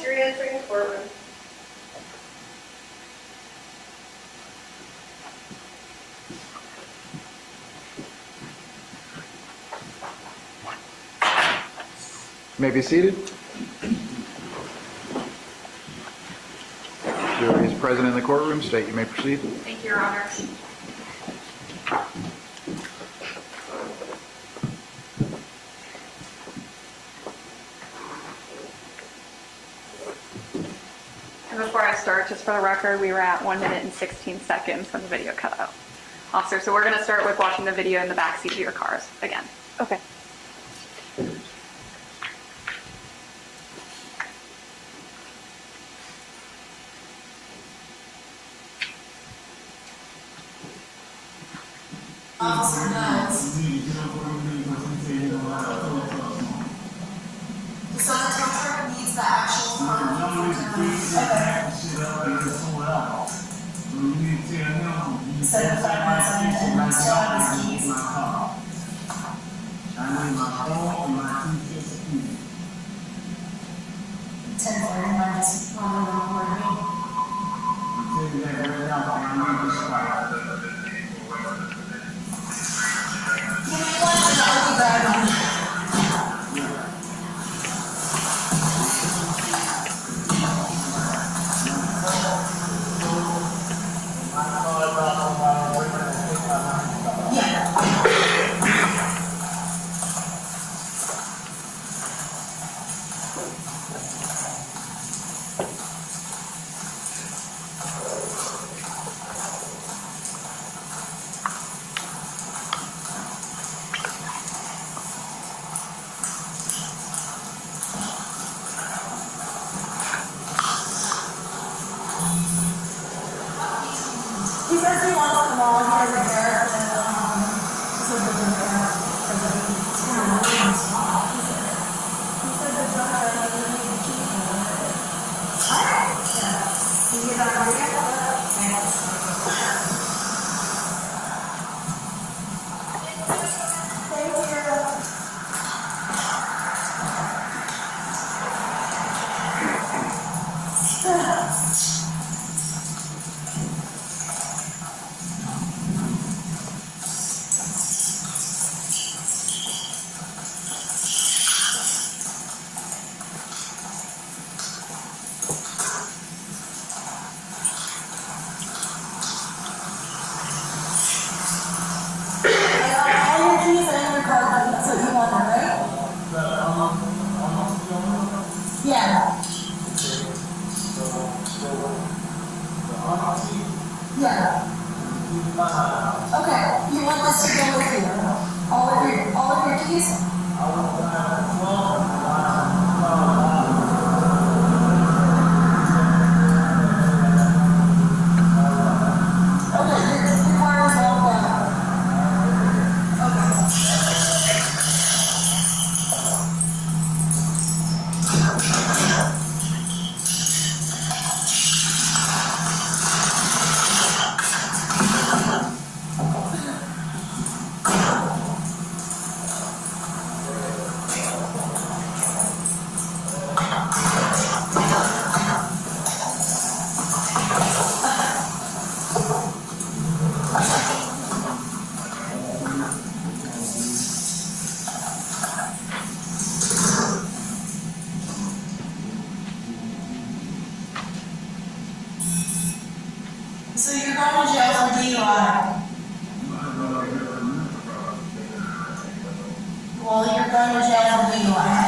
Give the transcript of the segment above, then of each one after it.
you're entering the courtroom. You may be seated. Jury is present in the courtroom. State you may proceed. Thank you, Your Honor. And before I start, just for the record, we were at 1 minute and 16 seconds when the video cut out. Officer, so we're going to start with watching the video in the backseat of your cars again. Okay. Officer Niles. The son of Tucker needs the actual phone. Set the 5 minutes on it and still have his keys. $10.40 on the recording. He says he wants them all. He doesn't care. He said there's a care. He said there's no care. He doesn't need the key. Alright. Yeah. Can you get that on video? Yeah. Yeah. Okay. You want this to go with you? All of your keys? Okay, your car is all done. So you're going to jail for DUI. Well, you're going to jail for DUI.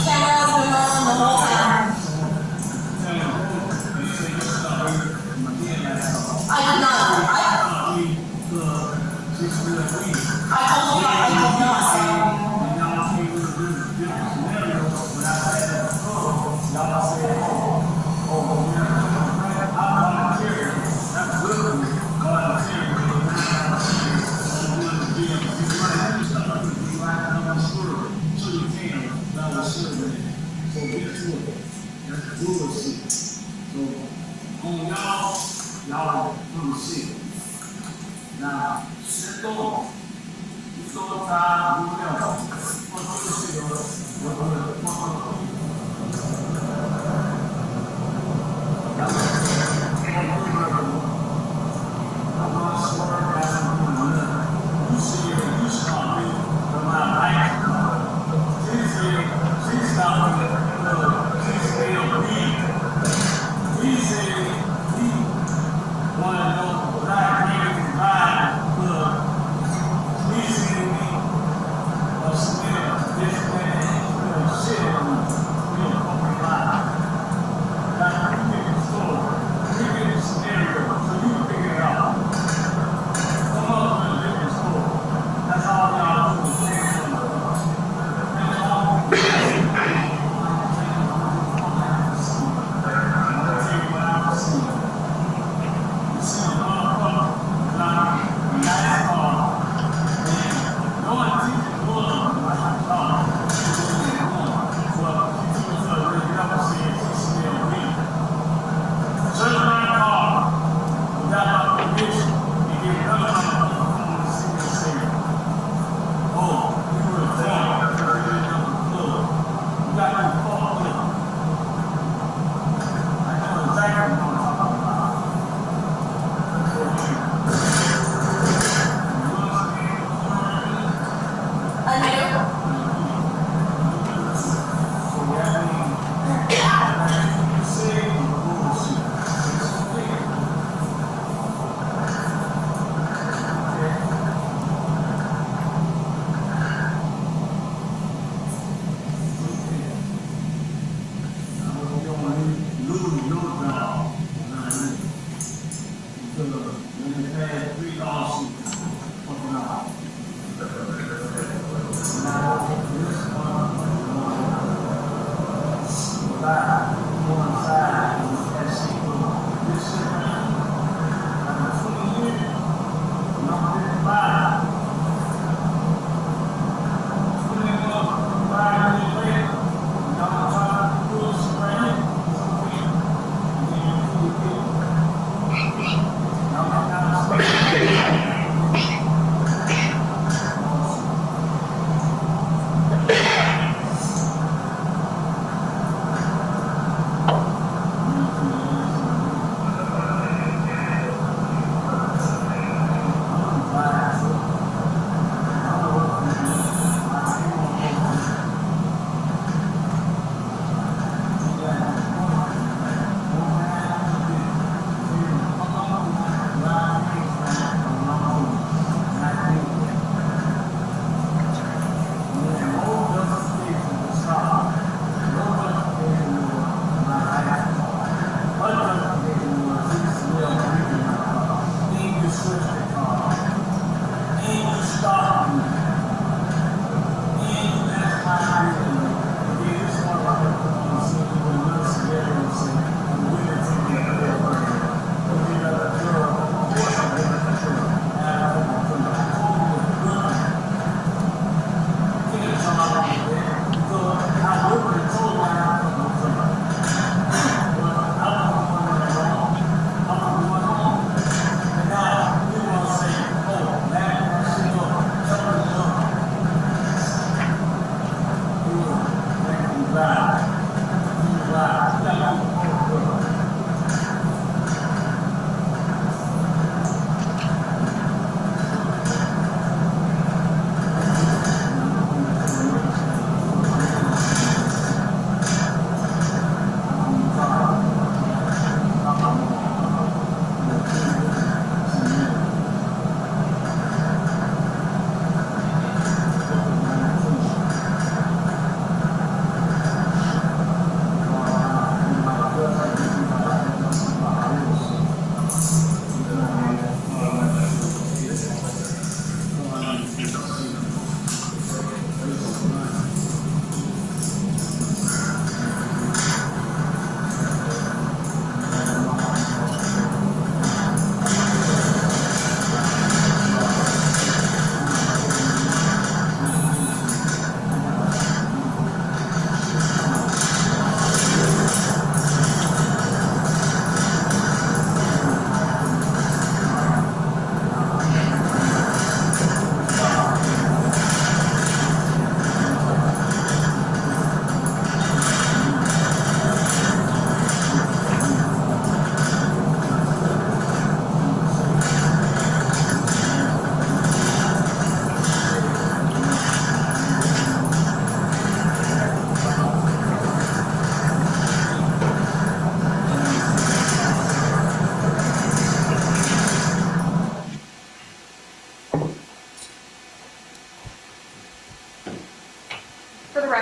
Camera's been rolling the whole time. I did not. I told you I did not. bullshit. So on y'all do shit. Now, shit go. You go time, do whatever. Fuck this shit up.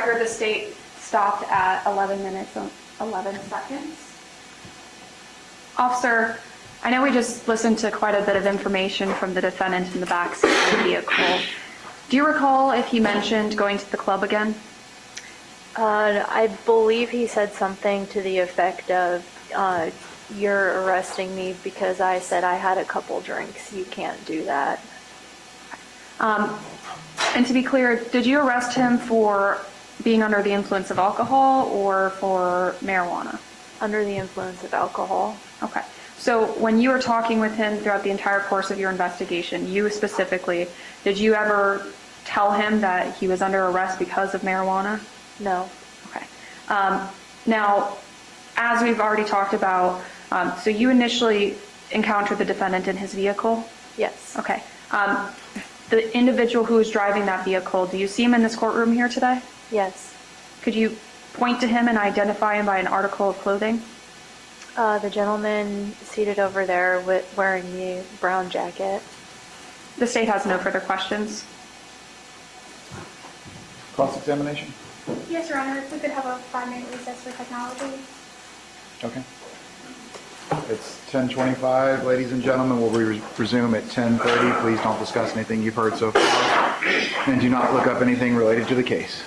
record, the state stopped at 11 minutes and 11 seconds. Officer, I know we just listened to quite a bit of information from the defendant in the backseat of the vehicle. Do you recall if he mentioned going to the club again? I believe he said something to the effect of, you're arresting me because I said I had a couple drinks. You can't do that. And to be clear, did you arrest him for being under the influence of alcohol or for marijuana? Under the influence of alcohol. Okay. So when you were talking with him throughout the entire course of your investigation, you specifically, did you ever tell him that he was under arrest because of marijuana? No. Okay. Now, as we've already talked about, so you initially encountered the defendant in his vehicle? Yes. Okay. The individual who was driving that vehicle, do you see him in this courtroom here today? Yes. Could you point to him and identify him by an article of clothing? The gentleman seated over there wearing the brown jacket. The state has no further questions. Cross-examination? Yes, Your Honor, if we could have a 5-minute recess for technology. Okay. It's 10:25, ladies and gentlemen. We'll resume at 10:30. Please don't discuss anything you've heard so far, and do not look up anything related to the case.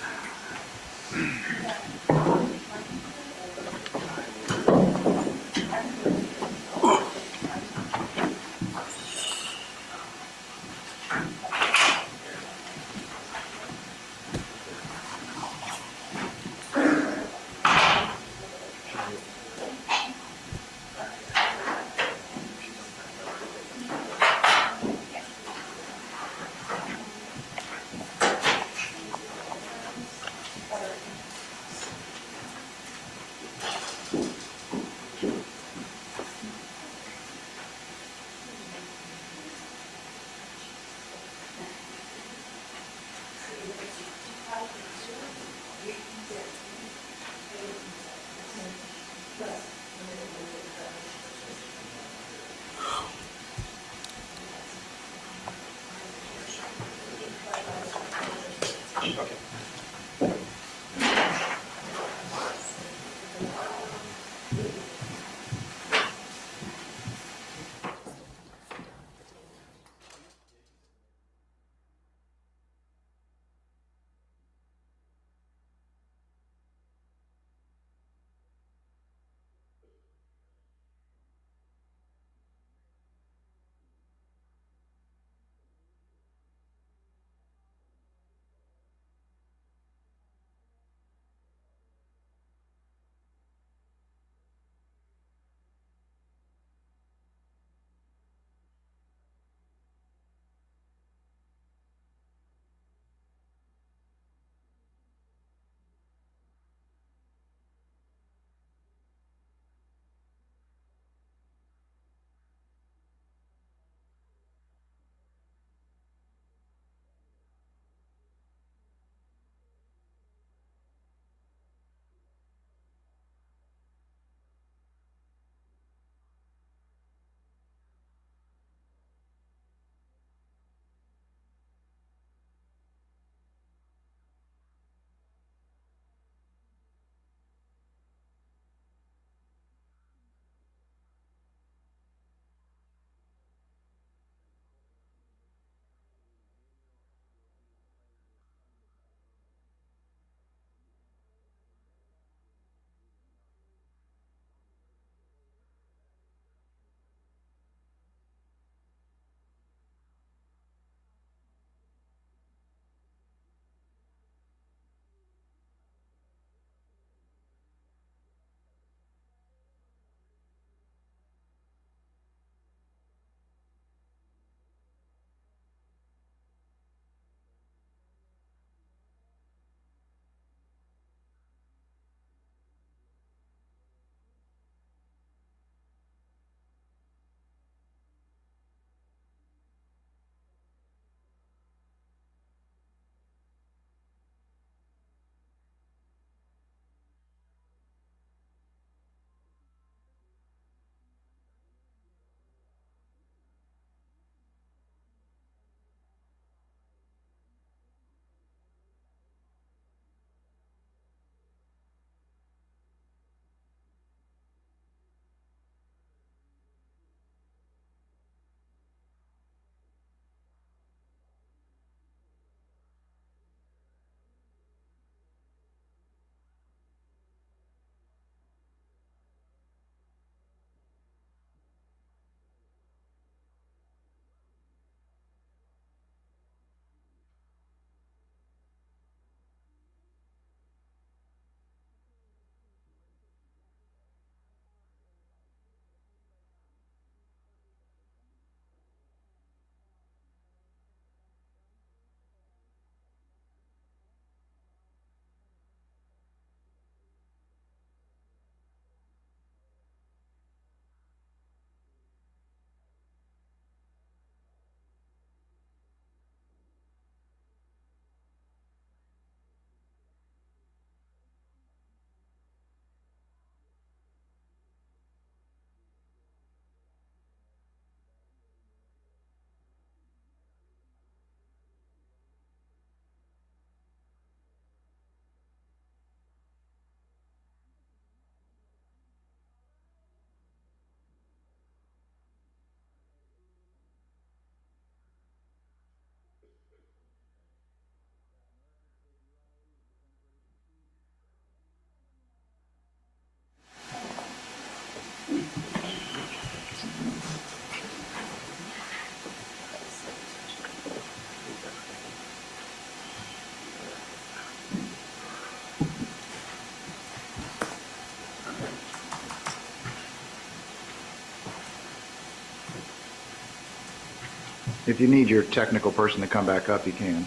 If you need your technical person to come back up, you can.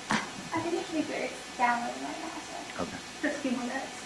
I think it should be good. It's downloading right now, so Okay. just a few more minutes.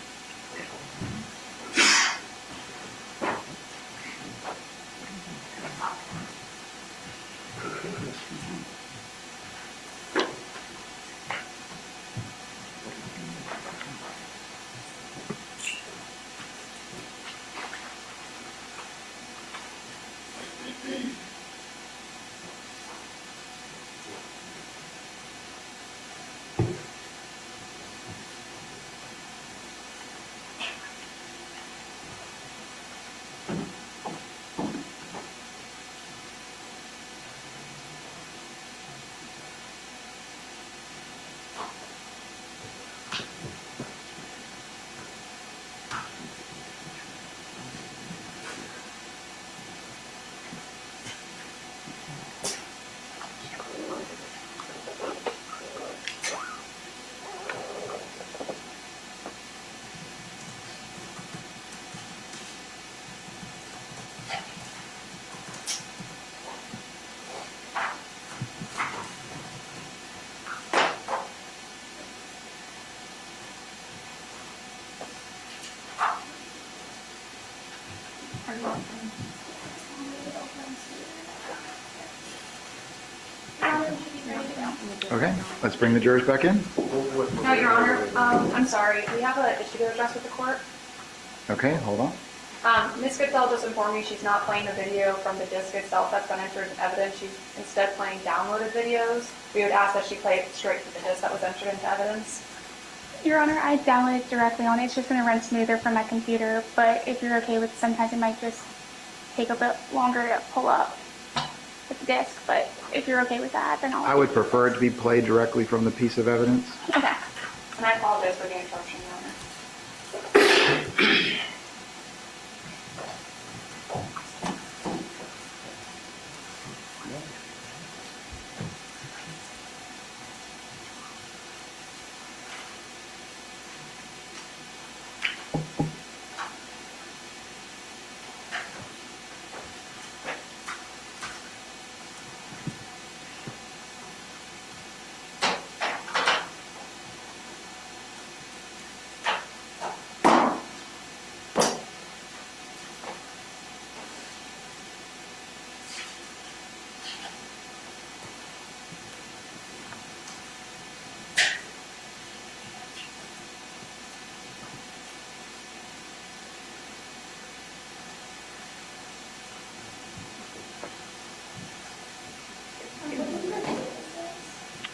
Okay, let's bring the jurors back in. No, Your Honor, I'm sorry, we have an issue to address with the court. Okay, hold on. Ms. Goodell just informed me she's not playing the video from the disc itself that's been entered into evidence. She's instead playing downloaded videos. We would ask that she play it straight from the disc that was entered into evidence. Your Honor, I downloaded it directly on it. It's just going to run smoother from my computer, but if you're okay with it, sometimes it might just take a bit longer to pull up with the disc, but if you're okay with that, then I would prefer it to be played directly from the piece of evidence. Okay. And I apologize for the interruption, Your Honor.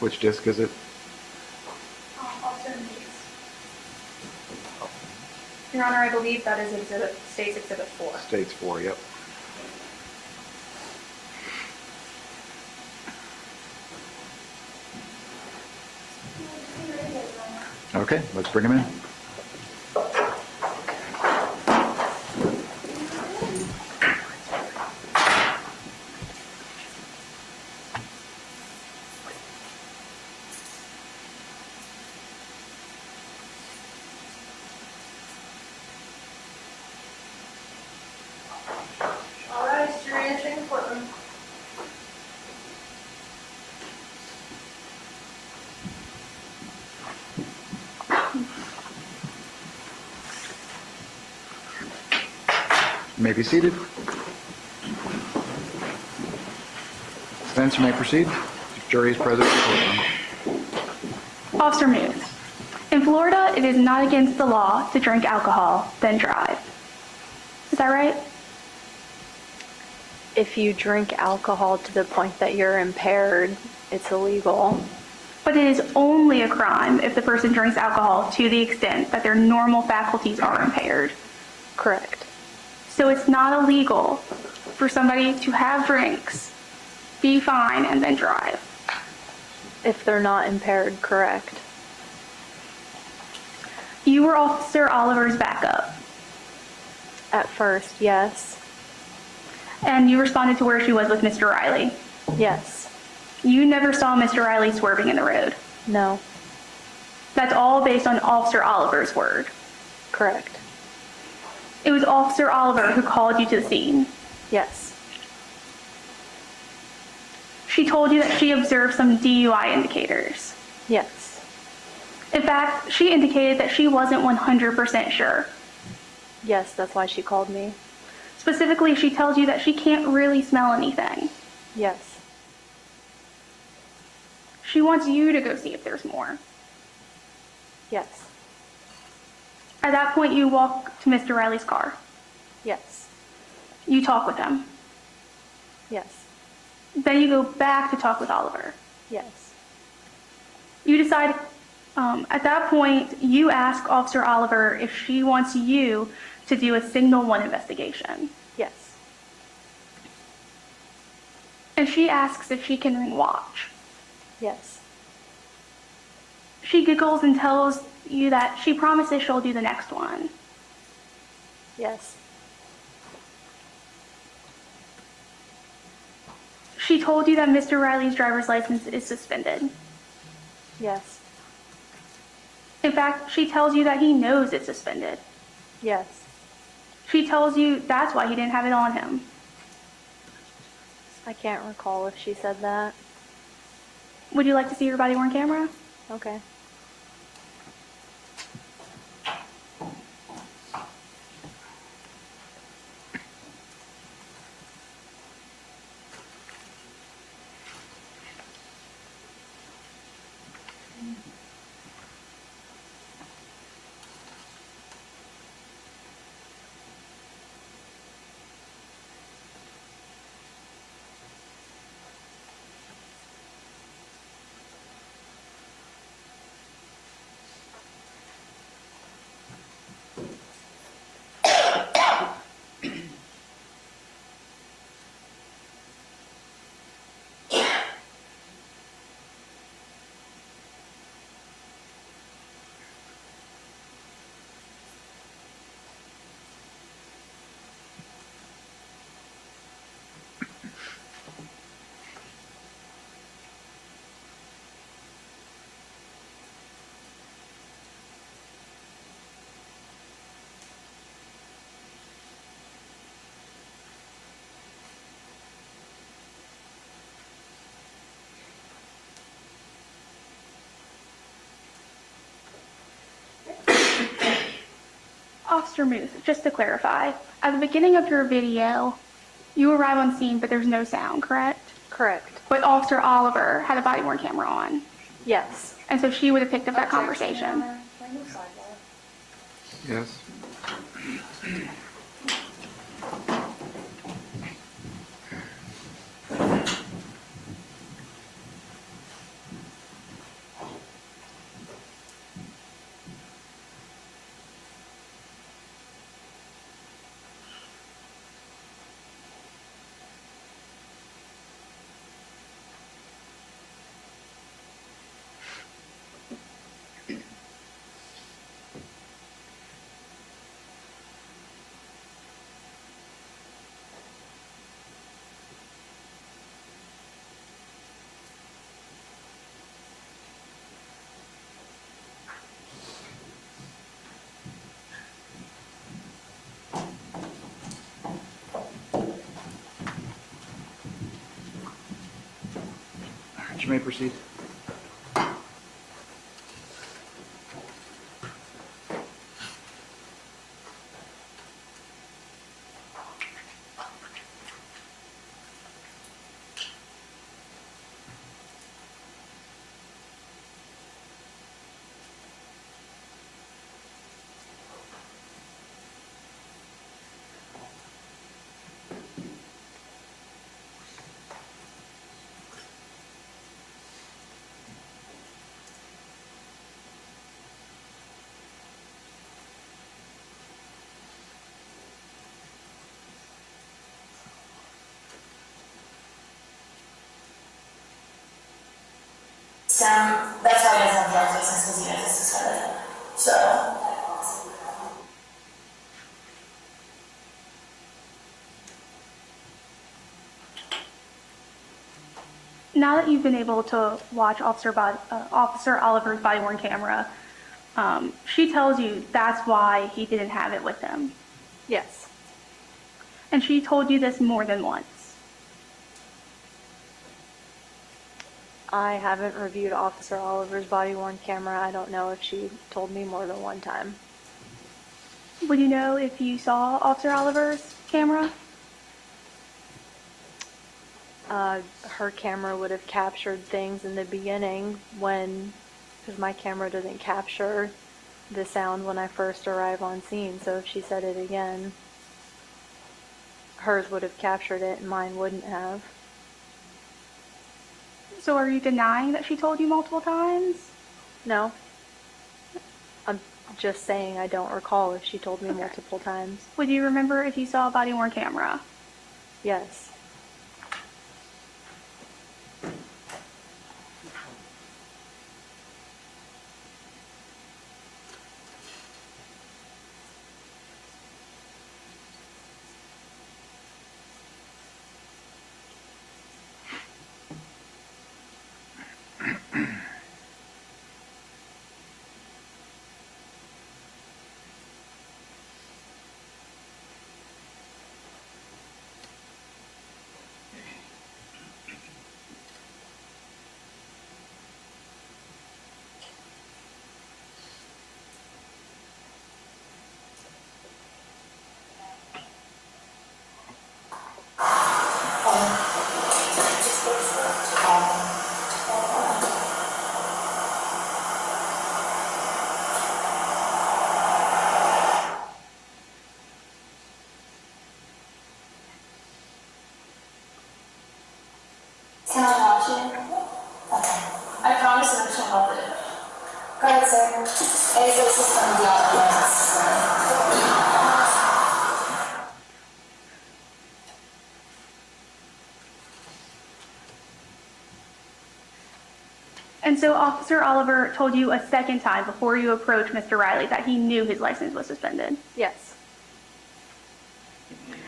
Which disc is it? Your Honor, I believe that is State's Exhibit 4. States 4, yep. Okay, let's bring him in. All right, you're entering the courtroom. You may be seated. Spence, you may proceed. Jury is present in the courtroom. Officer Muth, in Florida, it is not against the law to drink alcohol, then drive. Is that right? If you drink alcohol to the point that you're impaired, it's illegal. But it is only a crime if the person drinks alcohol to the extent that their normal faculties are impaired. Correct. So it's not illegal for somebody to have drinks, be fine, and then drive. If they're not impaired, correct. You were Officer Oliver's backup, At first, yes. and you responded to where she was with Mr. Riley. Yes. You never saw Mr. Riley swerving in the road. No. That's all based on Officer Oliver's word. Correct. It was Officer Oliver who called you to the scene. Yes. She told you that she observed some DUI indicators. Yes. In fact, she indicated that she wasn't 100% sure. Yes, that's why she called me. Specifically, she tells you that she can't really smell anything. Yes. She wants you to go see if there's more. Yes. At that point, you walk to Mr. Riley's car. Yes. You talk with him. Yes. Then you go back to talk with Oliver. Yes. You decide, at that point, you ask Officer Oliver if she wants you to do a Signal 1 investigation. Yes. And she asks if she can ring watch. Yes. She giggles and tells you that she promises she'll do the next one. Yes. She told you that Mr. Riley's driver's license is suspended. Yes. In fact, she tells you that he knows it's suspended. Yes. She tells you that's why he didn't have it on him. I can't recall if she said that. Would you like to see your body-worn camera? Okay. Officer Muth, just to clarify, at the beginning of your video, you arrive on scene, but there's no sound, correct? Correct. But Officer Oliver had a body-worn camera on, Yes. and so she would have picked up that conversation. Yes. All right, you may proceed. That's why he doesn't have a driver's license, because he knows it's suspended. So. Now that you've been able to watch Officer Oliver's body-worn camera, she tells you that's why he didn't have it with him. Yes. And she told you this more than once. I haven't reviewed Officer Oliver's body-worn camera. I don't know if she told me more than one time. Would you know if you saw Officer Oliver's camera? Her camera would have captured things in the beginning because my camera doesn't capture the sound when I first arrive on scene. So if she said it again, hers would have captured it and mine wouldn't have. So are you denying that she told you multiple times? No. I'm just saying I don't recall if she told me multiple times. Would you remember if you saw a body-worn camera? Yes. Can I watch you? I promise not to help it. Go ahead, sir. Exit system And so Officer Oliver told you a second time before you approached Mr. Riley that he knew his license was suspended. Yes.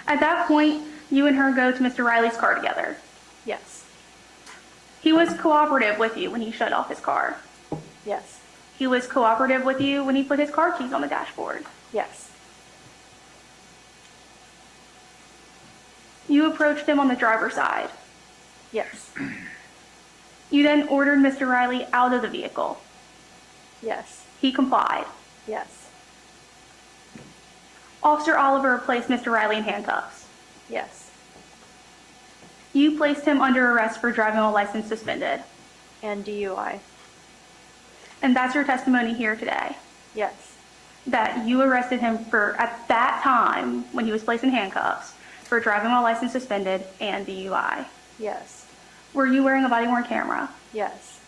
At that point, you and her go to Mr. Riley's car together. Yes. He was cooperative with you when he shut off his car. Yes. He was cooperative with you when he put his car keys on the dashboard. Yes. You approached him on the driver's side. Yes. You then ordered Mr. Riley out of the vehicle. Yes. He complied. Yes. Officer Oliver placed Mr. Riley in handcuffs. Yes. You placed him under arrest for driving while license suspended. And DUI. And that's your testimony here today. Yes. That you arrested him for, at that time, when he was placed in handcuffs, for driving while license suspended and DUI. Yes. Were you wearing a body-worn camera? Yes.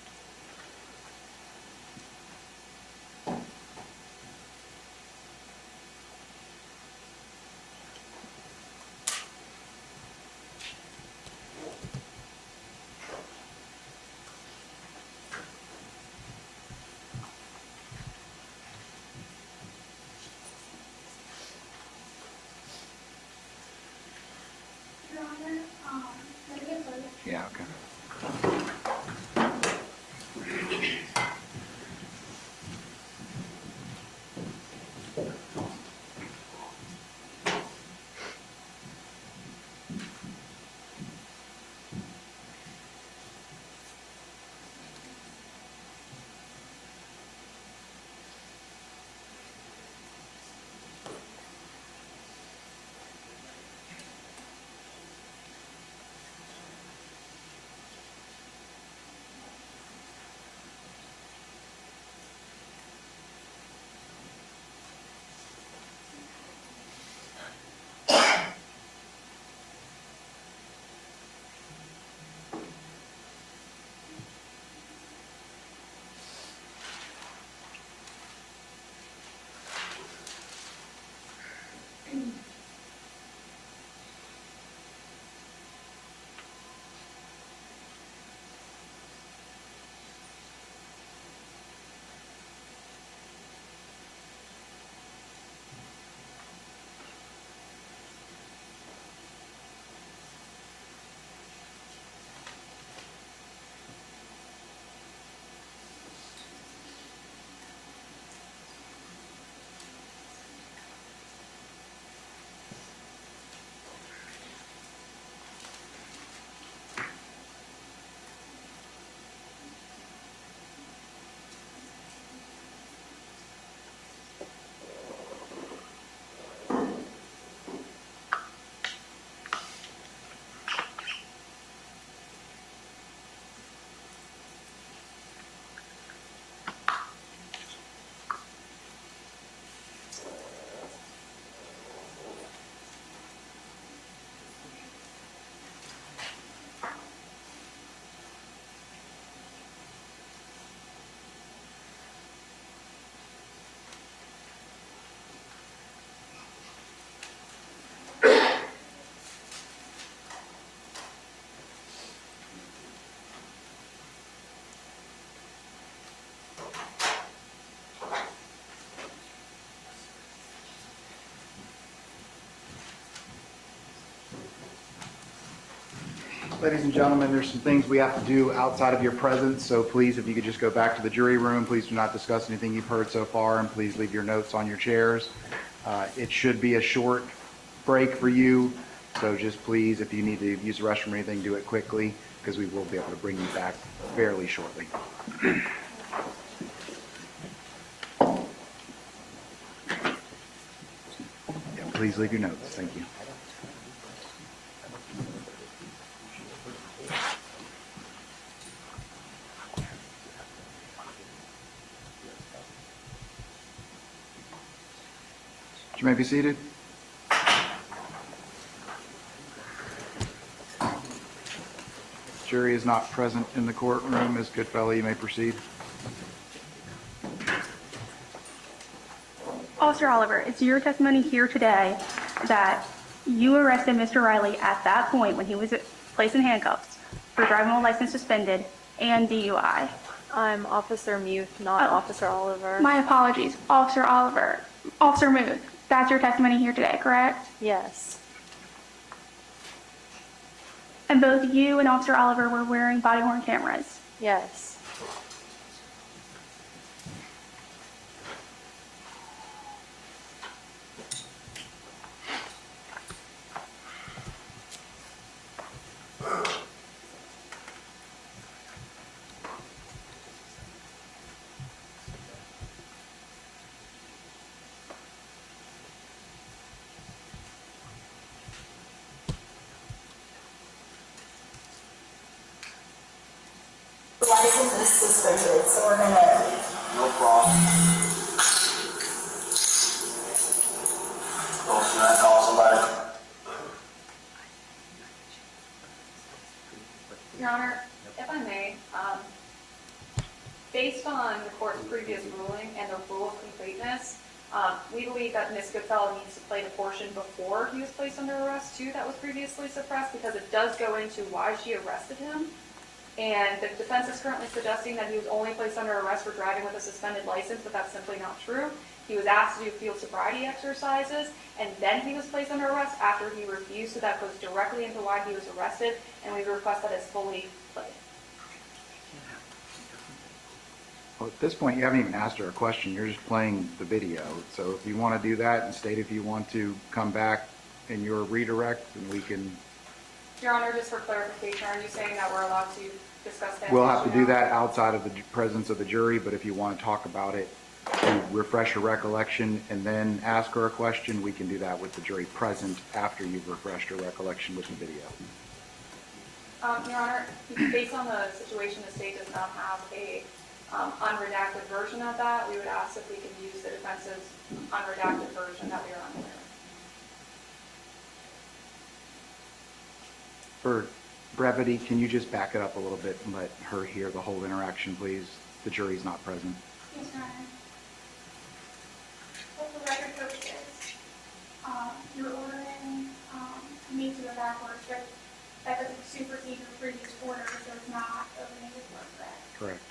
Yeah, okay. Ladies and gentlemen, there's some things we have to do outside of your presence, so please, if you could just go back to the jury room, please do not discuss anything you've heard so far, and please leave your notes on your chairs. It should be a short break for you, so just please, if you need to use the restroom or anything, do it quickly, because we will be able to bring you back fairly shortly. Yeah, please leave your notes. Thank you. You may be seated. Jury is not present in the courtroom. Ms. Goodfellow, you may proceed. Officer Oliver, it's your testimony here today that you arrested Mr. Riley at that point when he was placed in handcuffs for driving while license suspended and DUI. I'm Officer Muth, not Officer Oliver. My apologies, Officer Oliver. Officer Muth, that's your testimony here today, correct? Yes. And both you and Officer Oliver were wearing body-worn cameras. Yes. License is suspended, so we're gonna. No problem. Oh, should I call somebody? Your Honor, if I may, based on the court's previous ruling and the rule of completeness, we believe that Ms. Goodfellow needs to play the portion before he was placed under arrest too that was previously suppressed, because it does go into why she arrested him. And the defense is currently suggesting that he was only placed under arrest for driving with a suspended license, but that's simply not true. He was asked to do field sobriety exercises, and then he was placed under arrest after he refused, so that goes directly into why he was arrested, and we request that it's fully played. Well, at this point, you haven't even asked her a question. You're just playing the video. So if you want to do that and state if you want to come back in your redirect, and we can... Your Honor, just for clarification, are you saying that we're allowed to discuss that? We'll have to issue do now? that outside of the presence of the jury, but if you want to talk about it, to refresh your recollection and then ask her a question, we can do that with the jury present after you've refreshed your recollection with the video. Your Honor, based on the situation, the state does not have a unredacted version of that. We would ask if we could use the defense's unredacted version that we are unaware of. For brevity, can you just back it up a little bit and let her hear the whole interaction, please? The jury's not present. Yes, Your Honor. What the record shows is, you're ordering me to go backwards, but that doesn't supersede your previous order, so it's not opening the door for that. Correct.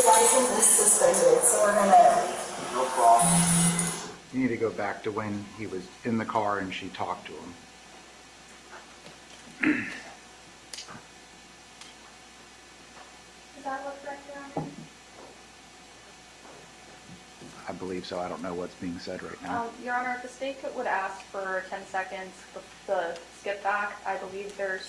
License is suspended, so we're gonna. No problem. You need to go back to when he was in the car and she talked to him. Is that what's correct, Your Honor? I believe so. I don't know what's being said right now. Your Honor, if the state would ask for 10 seconds, the skip back, I believe there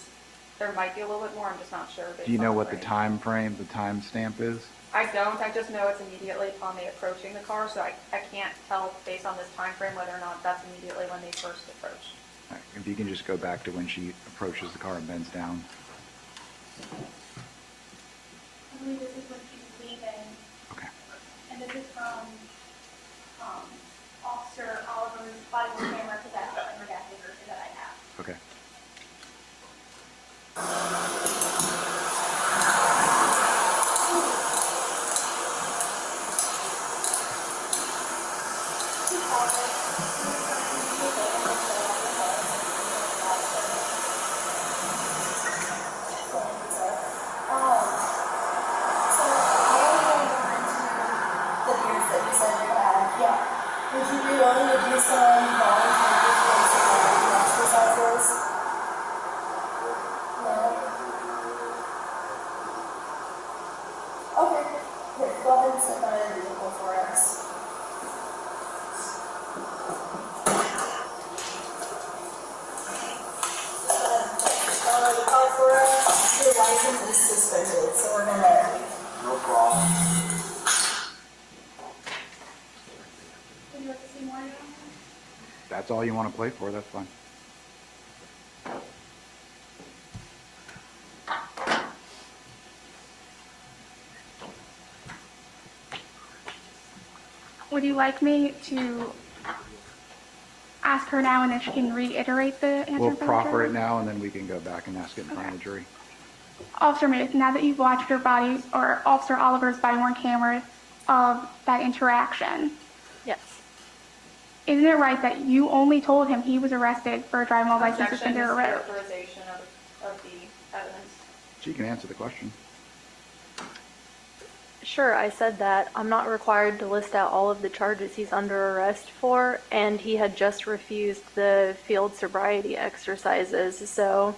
might be a little bit more. I'm just not sure. Do you know what the time frame, the time stamp is? I don't. I just know it's immediately upon the approaching the car, so I can't tell based on this time frame whether or not that's immediately when they first approached. All right, if you can just go back to when she approaches the car and bends down. I believe this is when she's leaving, Okay. and this is from Officer Oliver's body camera, because that's the unredacted version that I have. Okay. Would you be willing to do some voluntary exercises? No? Okay. Here, go ahead and sit by the vehicle for us. The car for us, your license is suspended, so we're gonna. No problem. Would you like to see more? That's all you want to play for, that's fine. Would you like me to ask her now and then she can reiterate the answer? We'll for the proffer jury? it now, and then we can go back and ask it in front of the jury. Officer Muth, now that you've watched your body, or Officer Oliver's body-worn camera of that interaction, Yes. isn't it right that you only told him he was arrested for a driving while license Objection, suspended or revoked? mischaracterization of the evidence. She can answer the question. Sure, I said that. I'm not required to list out all of the charges he's under arrest for, and he had just refused the field sobriety exercises, so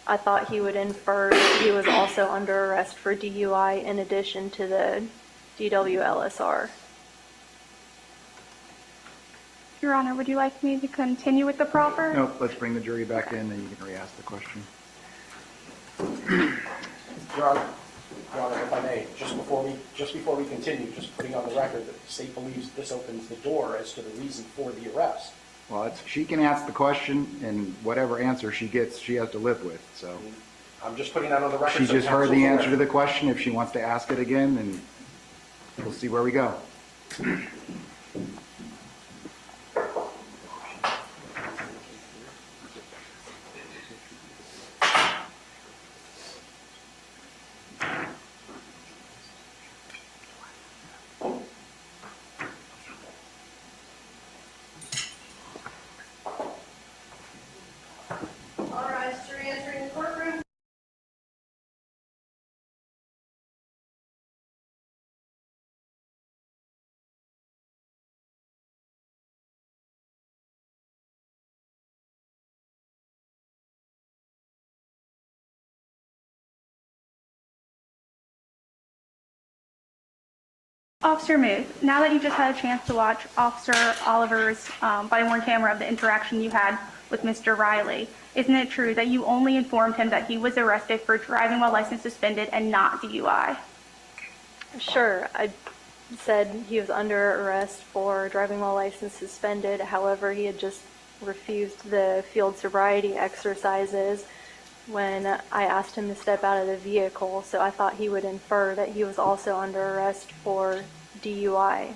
I thought he would infer that he was also under arrest for DUI in addition to the DWLSR. Your Honor, would you like me to continue with the proffer? Nope, let's bring the jury back in, and you can re-ask the question. Your Honor, if I may, just before we continue, just putting on the record that the state believes this opens the door as to the reason for the arrest. Well, she can ask the question, and whatever answer she gets, she has to live with, so. I'm just putting that on the record. She so just heard counsel's the answer to aware. the question. If she wants to ask it again, then we'll see where we go. All right, jury entering the courtroom. Officer Muth, now that you've just had a chance to watch Officer Oliver's body-worn camera of the interaction you had with Mr. Riley, isn't it true that you only informed him that he was arrested for driving while license suspended and not DUI? Sure, I said he was under arrest for driving while license suspended. However, he had just refused the field sobriety exercises when I asked him to step out of the vehicle, so I thought he would infer that he was also under arrest for DUI.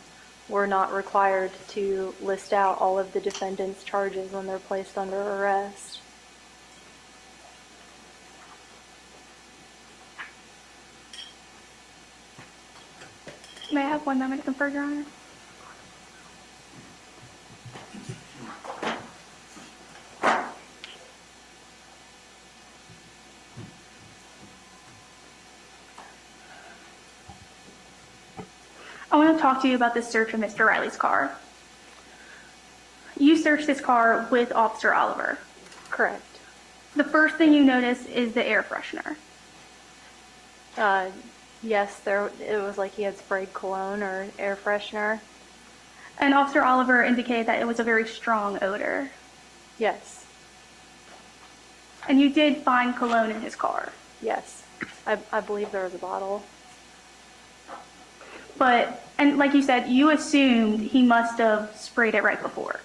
We're not required to list out all of the defendant's charges when they're placed under arrest. May I have 1 moment to confer, Your Honor? I want to talk to you about the search of Mr. Riley's car. You searched this car with Officer Oliver. Correct. The first thing you notice is the air freshener. Yes, it was like he had sprayed cologne or air freshener. And Officer Oliver indicated that it was a very strong odor. Yes, And you did find cologne in his car. yes. I believe there was a bottle. But, and like you said, you assumed he must have sprayed it right before.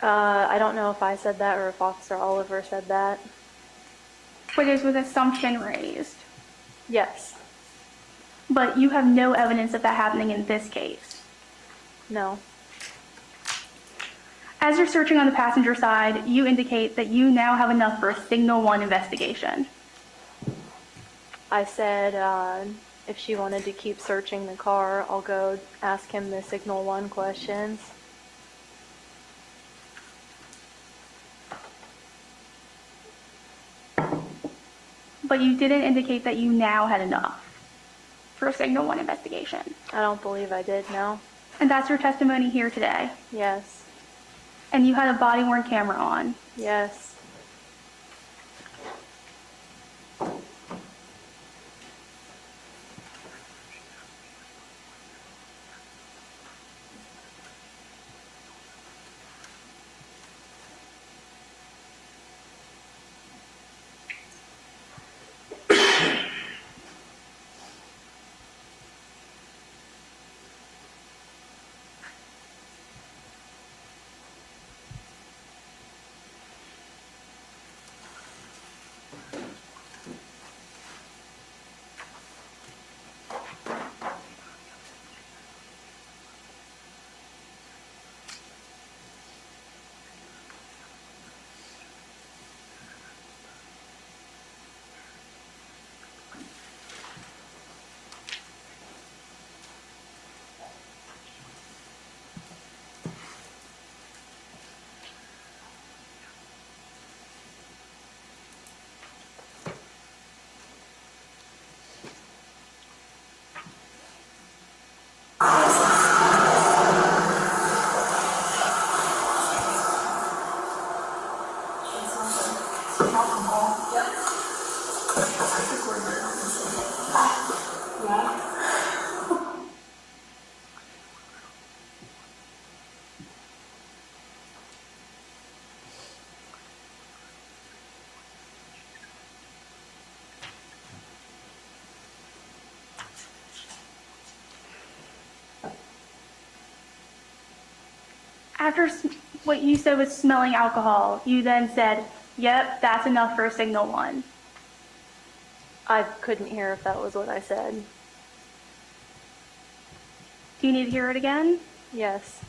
I don't know if I said that or if Officer Oliver said that. But it was assumption raised. Yes. But you have no evidence of that happening in this case. No. As you're searching on the passenger side, you indicate that you now have enough for a Signal 1 investigation. I said if she wanted to keep searching the car, I'll go ask him the Signal 1 questions. But you didn't indicate that you now had enough for a Signal 1 investigation. I don't believe I did, no. And that's your testimony here today. Yes. And you had a body-worn camera on. Yes. After what you said was smelling alcohol, you then said, yep, that's enough for a signal 1. I couldn't hear if that was what I said. Do you need to hear it again? Yes.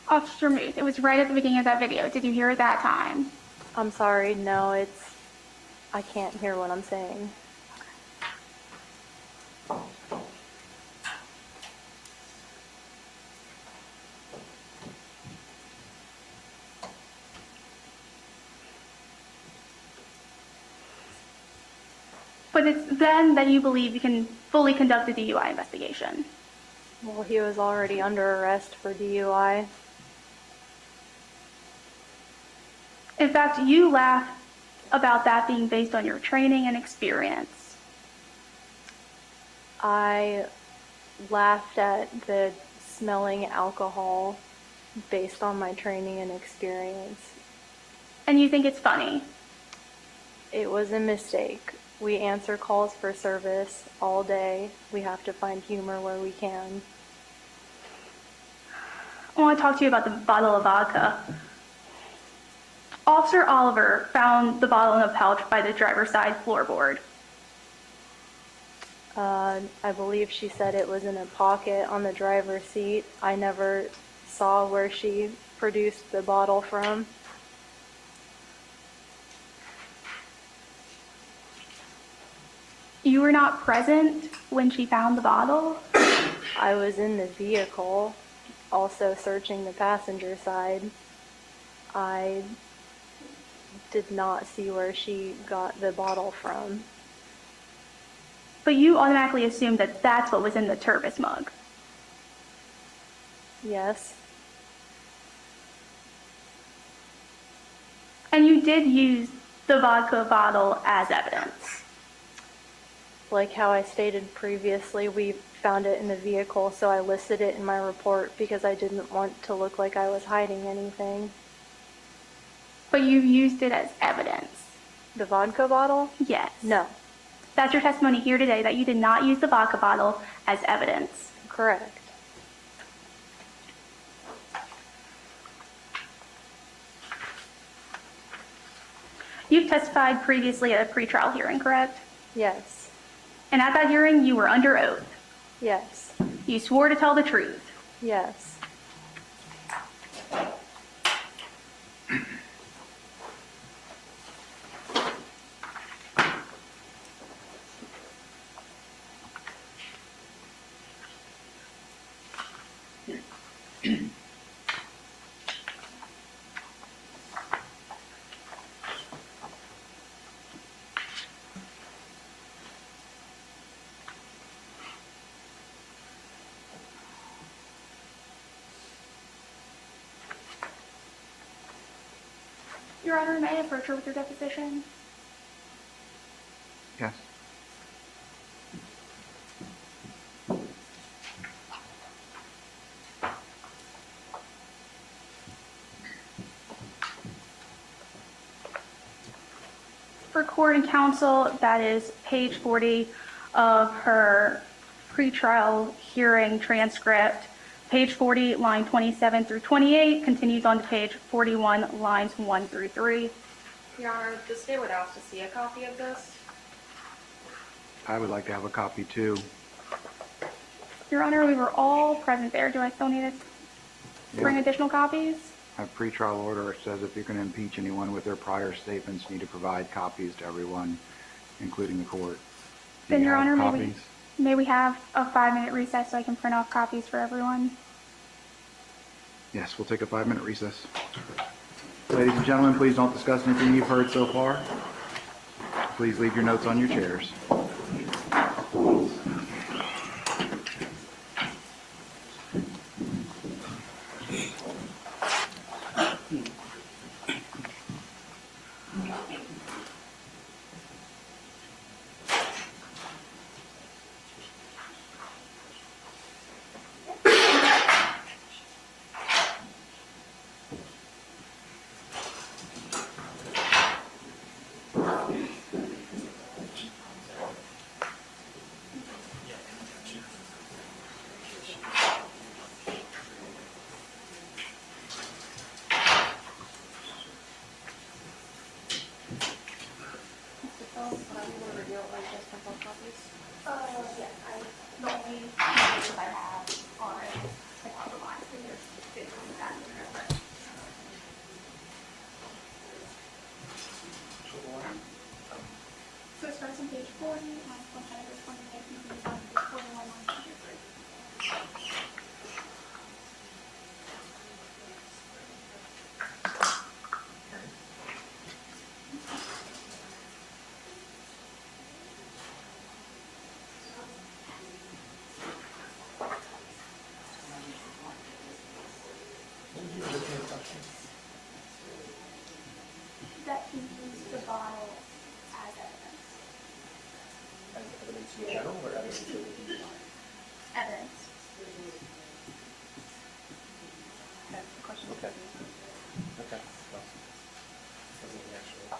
Officer Muth, it was right at the beginning of that video. Did you hear it that time? I'm sorry. No, I can't hear what I'm saying. But it's then that you believe you can fully conduct a DUI investigation. Well, he was already under arrest for DUI. In fact, you laugh about that being based on your training and experience. I laughed at the smelling alcohol based on my training and experience. And you think it's funny. It was a mistake. We answer calls for service all day. We have to find humor where we can. I want to talk to you about the bottle of vodka. Officer Oliver found the bottle in a pouch by the driver's side floorboard. I believe she said it was in a pocket on the driver's seat. I never saw where she produced the bottle from. You were not present when she found the bottle? I was in the vehicle, also searching the passenger side. I did not see where she got the bottle from. But you automatically assumed that that's what was in the Tervis mug. Yes. And you did use the vodka bottle as evidence. Like how I stated previously, we found it in the vehicle, so I listed it in my report because I didn't want to look like I was hiding anything. But you used it as evidence. The vodka bottle? Yes. No. That's your testimony here today, that you did not use the vodka bottle as evidence. Correct. You've testified previously at a pretrial hearing, correct? Yes. And at that hearing, you were under oath. Yes. You swore to tell the truth. Yes. Your Honor, may I approach her with your deposition? Yes. For court and counsel, that is page 40 of her pretrial hearing transcript. Page 40, line 27 through 28, continues on to page 41, lines 1 through 3. Your Honor, the state would ask to see a copy of this. I would like to have a copy too. Your Honor, we were all present there. Do I still need to bring Yeah. additional copies? A pretrial order, it says if you're going to impeach anyone with their prior statements, you need to provide copies to everyone, including the court. Do Then, you Your have Honor, copies? may we have a 5-minute recess so I can print off copies for everyone? Yes, we'll take a 5-minute recess. Ladies and gentlemen, please don't discuss anything you've heard so far. Please leave your notes on your chairs. Mr. Phillips, will reveal like just print off copies? Yeah, the only copies I have are the top of mine. So it starts on page 40, line 25 to 28, and continues on to page 41, line 103. That he used the bottle as evidence. Evidence in general or evidence of the DUI? Evidence. Okay. Okay. Well, doesn't actually.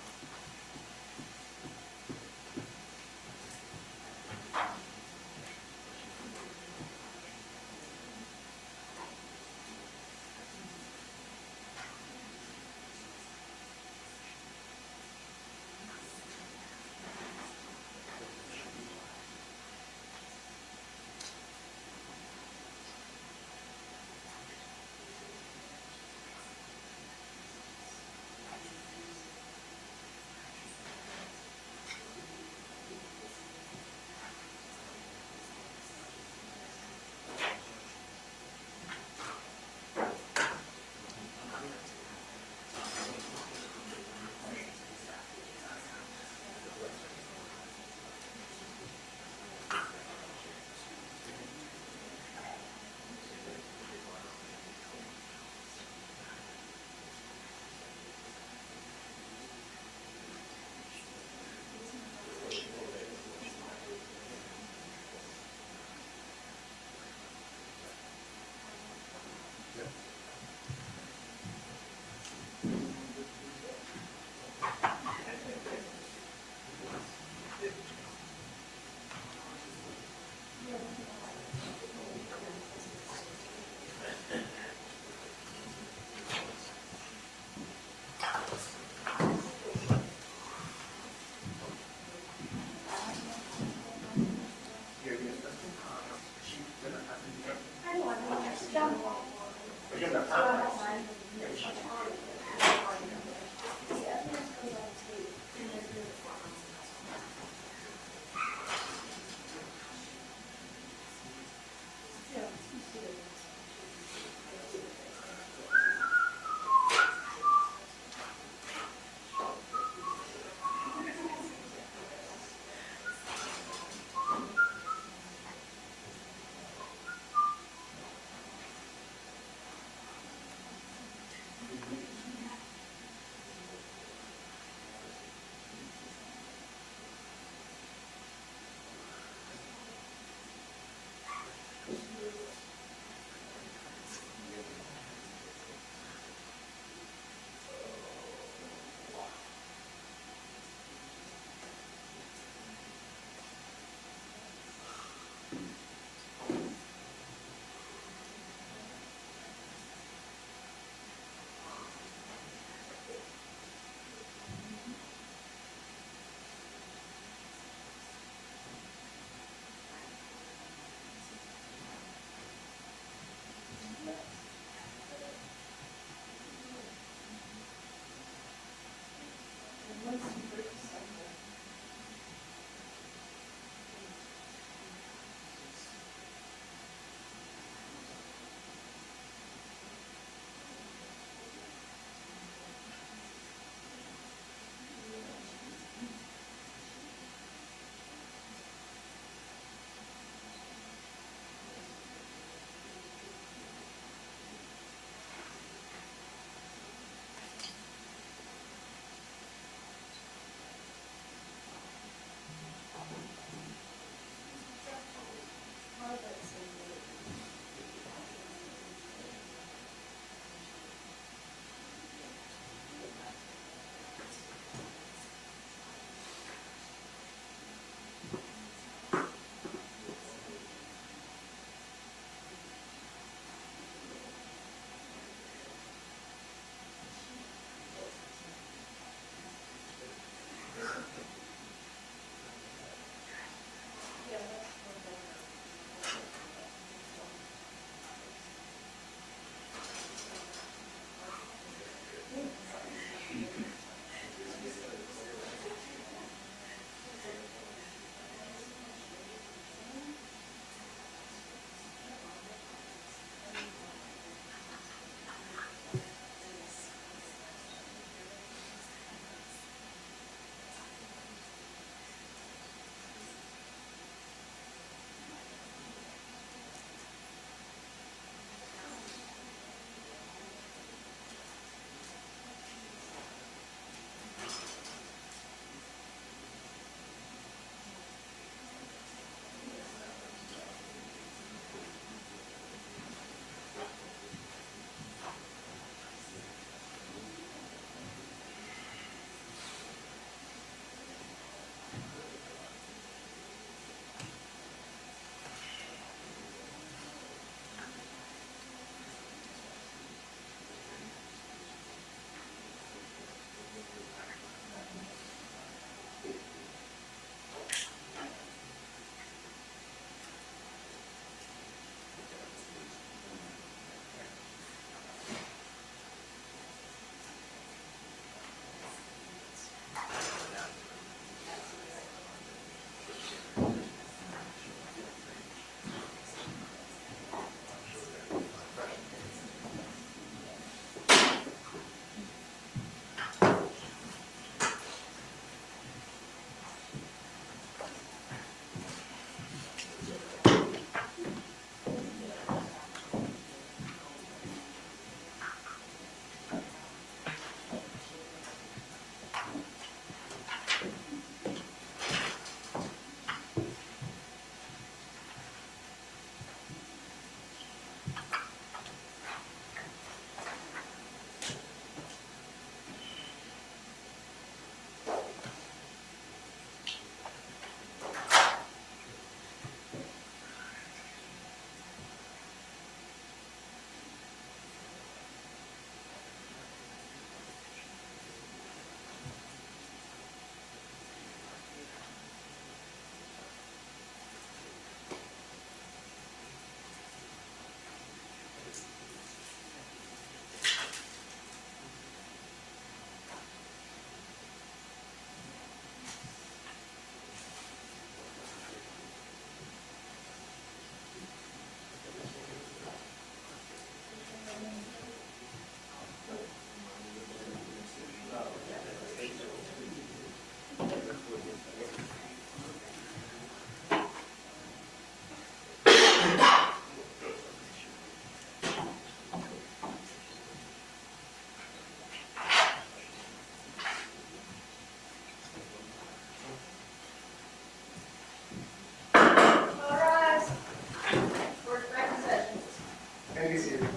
seated.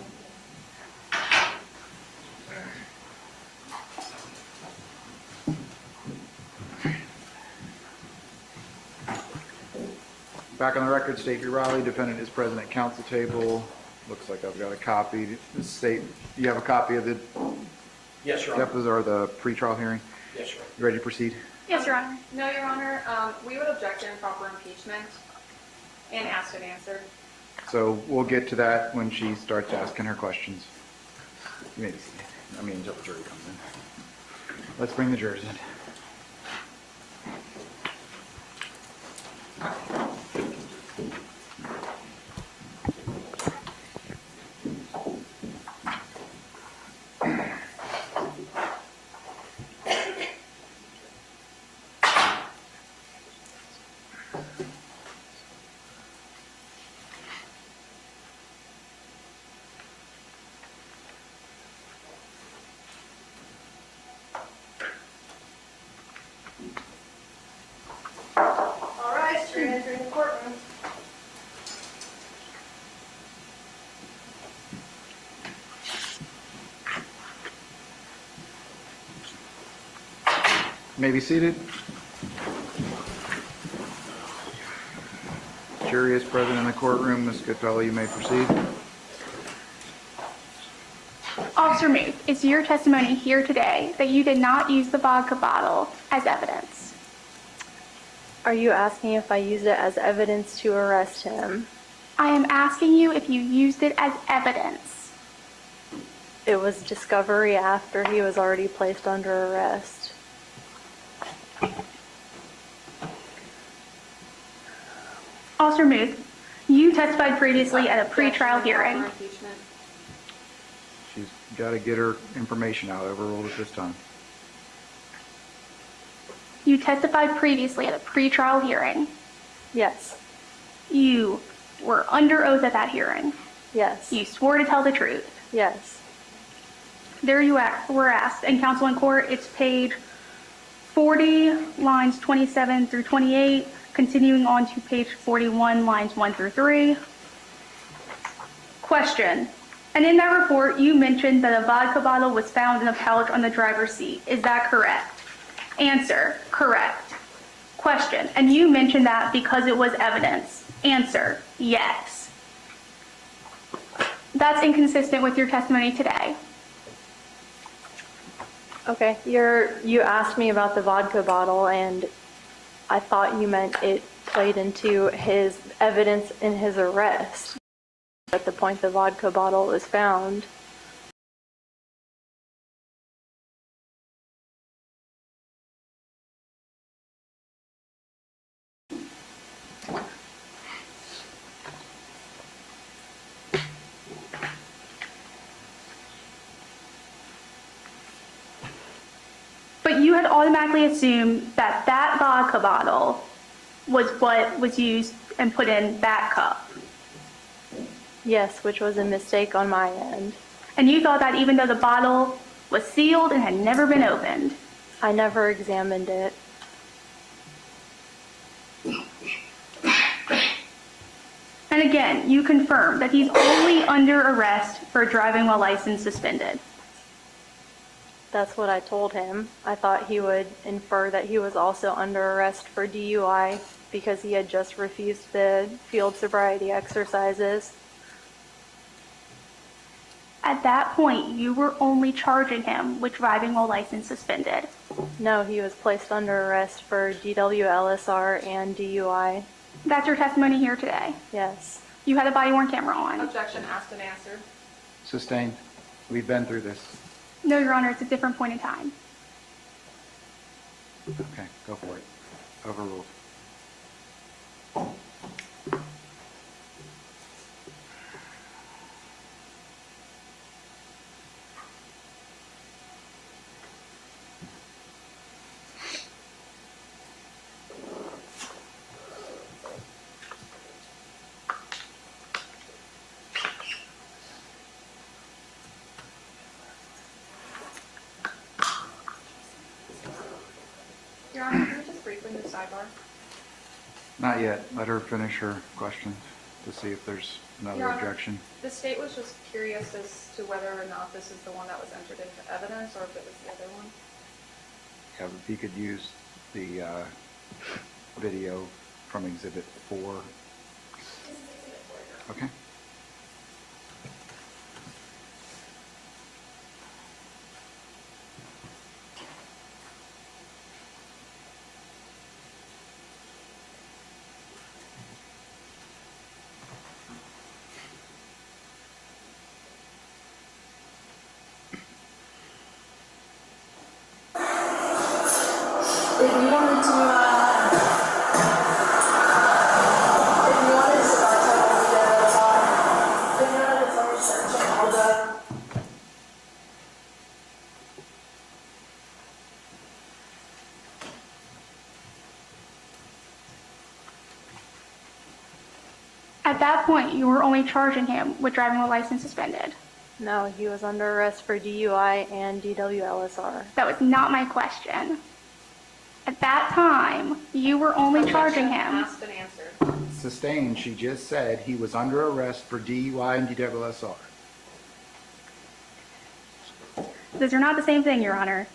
Back on the record, state your Raleigh. Defendant is present at council table. Looks like I've got a copy. State, you have a copy of the Yes, Your Honor. deposition or the pretrial hearing? Yes, Your Honor. You ready to proceed? Yes, Your Honor. No, Your Honor, we would object to improper impeachment and asked and answered. So we'll get to that when she starts asking her questions. You may be seated. I mean, until the jury comes in. Let's bring the jurors in. All right, you're entering the courtroom. You may be seated. Jury is present in the courtroom. Ms. Goodfellow, you may proceed. Officer Muth, is your testimony here today that you did not use the vodka bottle as evidence? Are you asking if I used it as evidence to arrest him? I am asking you if you used it as evidence. It was discovery after he was already placed under arrest. Officer Muth, you testified previously at a pretrial Objection to hearing. improper impeachment. She's got to get her information out. Overruled at this time. You testified previously at a pretrial hearing. Yes. You were under oath at that hearing. Yes. You swore to tell the truth. Yes. There you were asked in counsel in court. It's page 40, lines 27 through 28, continuing on to page 41, lines 1 through 3. Question. And in that report, you mentioned that a vodka bottle was found in a pouch on the driver's seat. Is that correct? Answer. Correct. Question. And you mentioned that because it was evidence. Answer. Yes. That's inconsistent with your testimony today. Okay. You asked me about the vodka bottle, and I thought you meant it played into his evidence in his arrest. At the point the vodka bottle was found. But you had automatically assumed that that vodka bottle was what was used and put in that cup. Yes, which was a mistake on my end. And you thought that even though the bottle was sealed and had never been opened. I never examined it. And again, you confirmed that he's only under arrest for driving while license suspended. That's what I told him. I thought he would infer that he was also under arrest for DUI because he had just refused the field sobriety exercises. At that point, you were only charging him with driving while license suspended. No, he was placed under arrest for DW, LSR, and DUI. That's your testimony here today. Yes. You had a body-worn camera on. Objection asked and answered. Sustained. We've been through this. No, Your Honor, it's a different point in time. Okay, go for it. Overruled. Your Honor, can we just briefly move sidebar? Not yet. Let her finish her questions. to see if there's another Your Honor, objection. the state was just curious as to whether or not this is the one that was entered into evidence or if it was the other one. Yeah, if you could use the video from Exhibit 4. Okay. If you wanted to, if you wanted to start telling me that, if you wanted to start searching all the. At that point, you were only charging him with driving with license suspended. No, he was under arrest for DUI and DWLSR. That was not my question. At that time, you were only charging Objection him. asked and answered. Sustained, she just said he was under arrest for DUI and DWLSR. Those are not the same thing, Your Honor.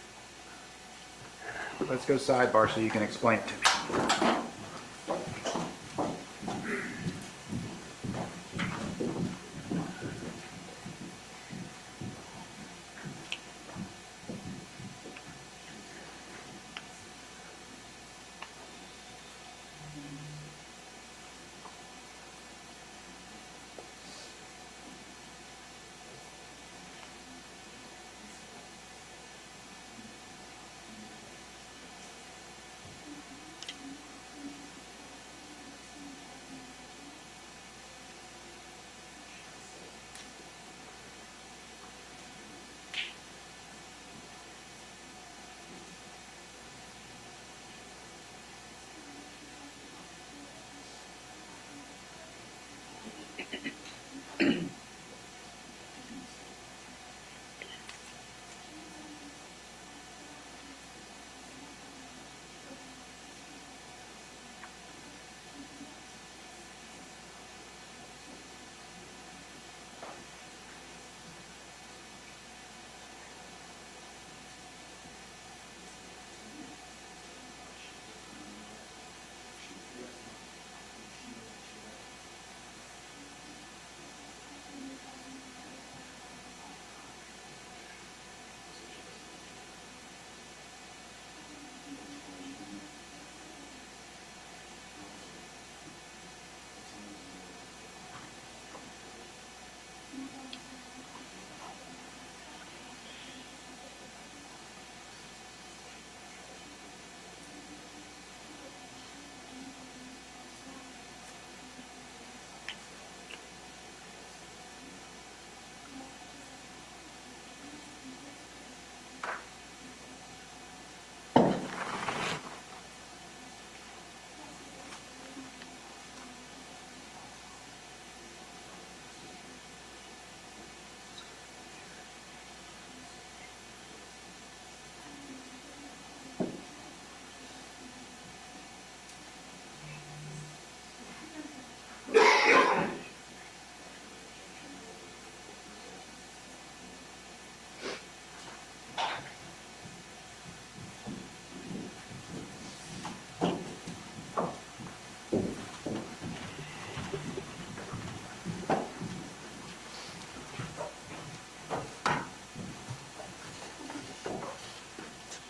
Let's go sidebar so you can explain it to me.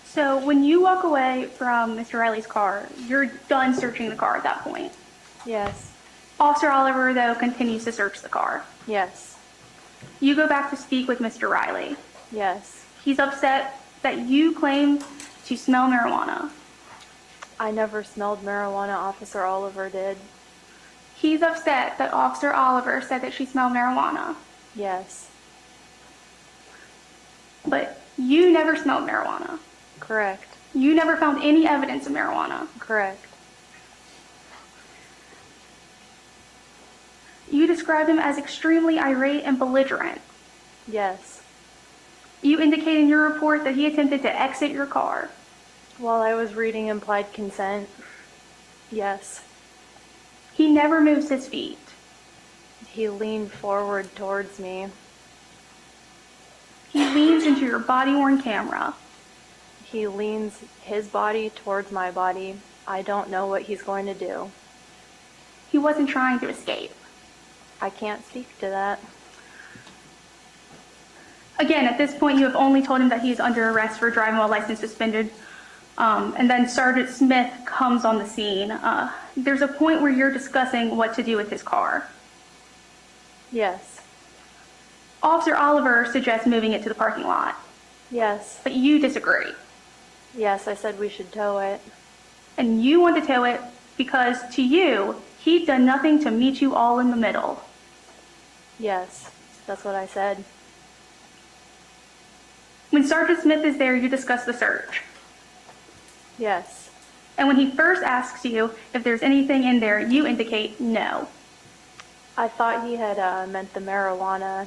So when you walk away from Mr. Riley's car, you're done searching the car at that point. Yes. Officer Oliver, though, continues to search the car. Yes. You go back to speak with Mr. Riley. Yes. He's upset that you claim to smell marijuana. I never smelled marijuana. Officer Oliver did. He's upset that Officer Oliver said that she smelled marijuana. Yes. But you never smelled marijuana. Correct. You never found any evidence of marijuana. Correct. You described him as extremely irate and belligerent. Yes. You indicate in your report that he attempted to exit your car. While I was reading implied consent. Yes. He never moves his feet. He leaned forward towards me. He leans into your body-worn camera. He leans his body towards my body. I don't know what he's going to do. He wasn't trying to escape. I can't speak to that. Again, at this point, you have only told him that he is under arrest for driving while license suspended. And then Sergeant Smith comes on the scene. There's a point where you're discussing what to do with his car. Yes. Officer Oliver suggests moving it to the parking lot, Yes. but you disagree. Yes, I said we should tow it. And you want to tow it because to you, he'd done nothing to meet you all in the middle. Yes, that's what I said. When Sergeant Smith is there, you discuss the search. Yes. And when he first asks you if there's anything in there, you indicate no. I thought he had meant the marijuana.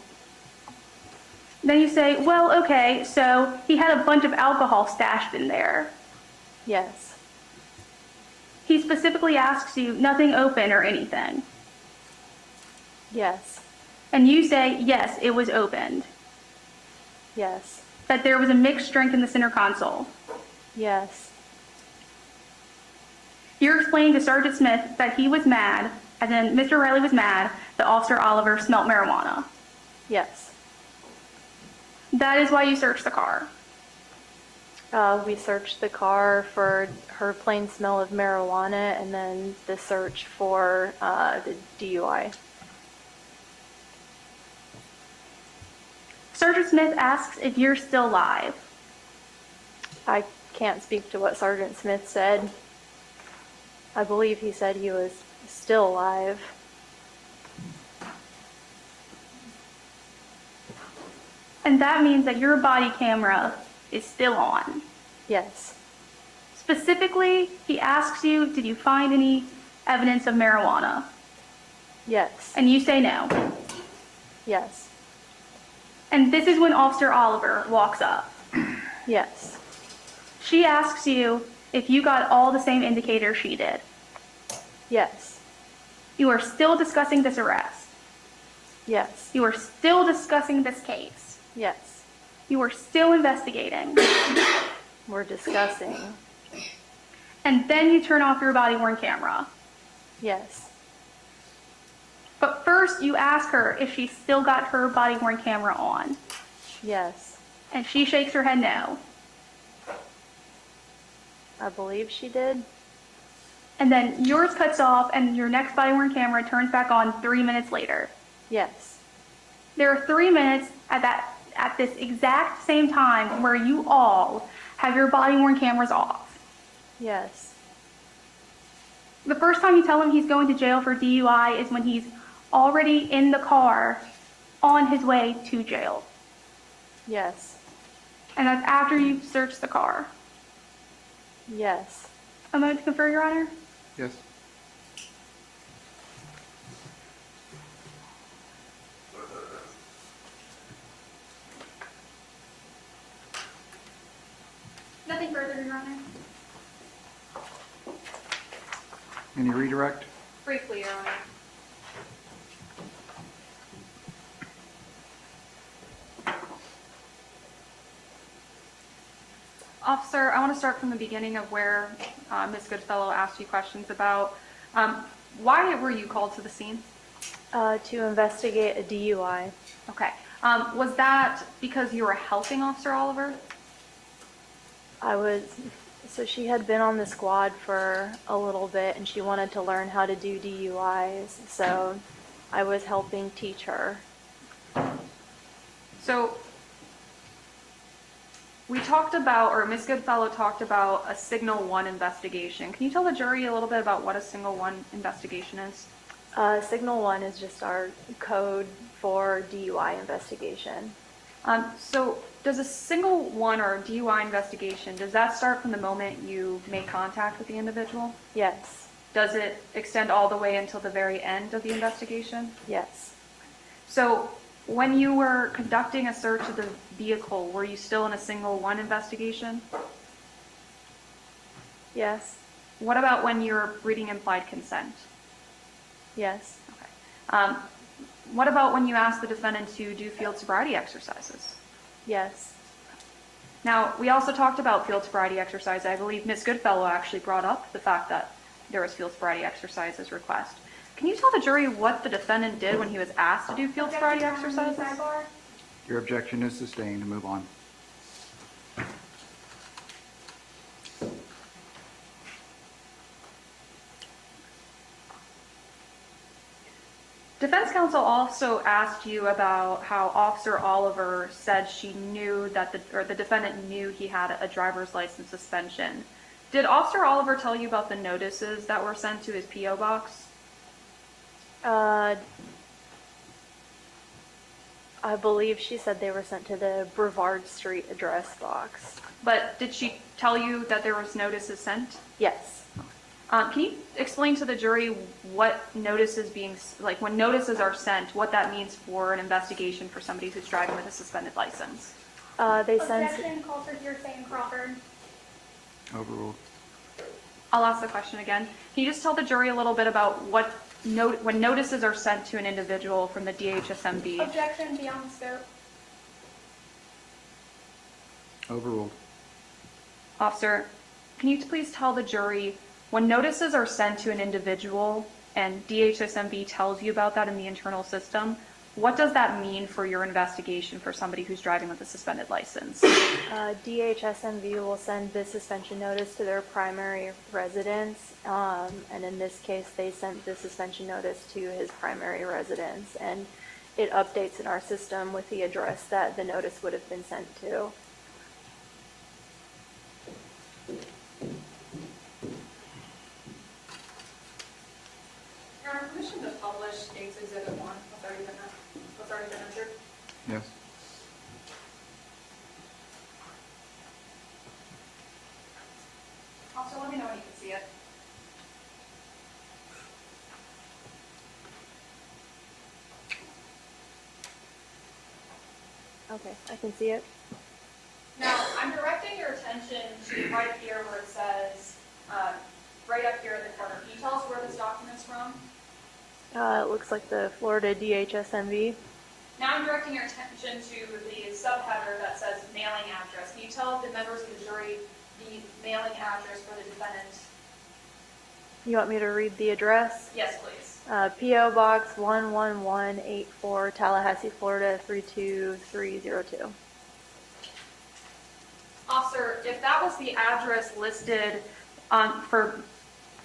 Then you say, well, okay, so he had a bunch of alcohol stashed in there. Yes. He specifically asks you nothing open or anything. Yes. And you say, yes, it was opened. Yes. That there was a mixed drink in the center console. Yes. You're explaining to Sergeant Smith that he was mad, and then Mr. Riley was mad that Officer Oliver smelt marijuana. Yes. That is why you searched the car. We searched the car for her plain smell of marijuana and then the search for the DUI. Sergeant Smith asks if you're still live. I can't speak to what Sergeant Smith said. I believe he said he was still alive. And that means that your body camera is still on. Yes. Specifically, he asks you, did you find any evidence of marijuana? Yes. And you say no. Yes. And this is when Officer Oliver walks up. Yes. She asks you if you got all the same indicators she did. Yes. You are still discussing this arrest. Yes. You are still discussing this case. Yes. You are still investigating. We're discussing. And then you turn off your body-worn camera. Yes. But first, you ask her if she still got her body-worn camera on. Yes. And she shakes her head no. I believe she did. And then yours cuts off and your next body-worn camera turns back on 3 minutes later. Yes. There are 3 minutes at this exact same time where you all have your body-worn cameras off. Yes. The first time you tell him he's going to jail for DUI is when he's already in the car on his way to jail. Yes. And that's after you've searched the car. Yes. A moment to confer, Your Honor. Yes. Nothing further, Your Honor. Any redirect? Briefly, Your Honor. Officer, I want to start from the beginning of where Ms. Goodfellow asked you questions about. Why were you called to the scene? To investigate a DUI. Okay. Was that because you were helping Officer Oliver? So she had been on the squad for a little bit and she wanted to learn how to do DUIs. So I was helping teach her. So we talked about, or Ms. Goodfellow talked about a Signal 1 investigation. Can you tell the jury a little bit about what a Signal 1 investigation is? Signal 1 is just our code for DUI investigation. So does a Signal 1 or DUI investigation, does that start from the moment you make contact with the individual? Yes. Does it extend all the way until the very end of the investigation? Yes. So when you were conducting a search of the vehicle, were you still in a Signal 1 investigation? Yes. What about when you're reading implied consent? Yes. Okay. What about when you asked the defendant to do field sobriety exercises? Yes. Now, we also talked about field sobriety exercise. I believe Ms. Goodfellow actually brought up the fact that there was field sobriety exercises request. Can you tell the jury what the defendant did when he was asked to do field sobriety exercises? Sidebar. Your objection is sustained. Move on. Defense counsel also asked you about how Officer Oliver said she knew that the defendant knew he had a driver's license suspension. Did Officer Oliver tell you about the notices that were sent to his P.O. box? I believe she said they were sent to the Brevard Street address box. But did she tell you that there was notices sent? Yes. Can you explain to the jury what notices when notices are sent, what that means for an investigation for somebody who's driving with a suspended license? They sent. Objection, call for hearsay in Crawford. Overruled. I'll ask the question again. Can you just tell the jury a little bit about when notices are sent to an individual from the DHSMB? Objection, beyond scope. Overruled. Officer, can you please tell the jury when notices are sent to an individual and DHSMB tells you about that in the internal system, what does that mean for your investigation for somebody who's driving with a suspended license? DHSMV will send the suspension notice to their primary residence, and in this case, they sent the suspension notice to his primary residence, and it updates in our system with the address that the notice would have been sent to. Your Honor, permission to publish State's Exhibit 1, what's already been entered? Yes. Also, let me know when you can see it. Okay, I can see it. Now, I'm directing your attention to right here where it says, right up here in the corner. Can you tell us where this document's from? It looks like the Florida DHSMV. Now I'm directing your attention to the subheader that says mailing address. Can you tell the members of the jury the mailing address for the defendant? You want me to read the address? Yes, please. P.O. Box 11184, Tallahassee, Florida 32302. Officer, if that was the address listed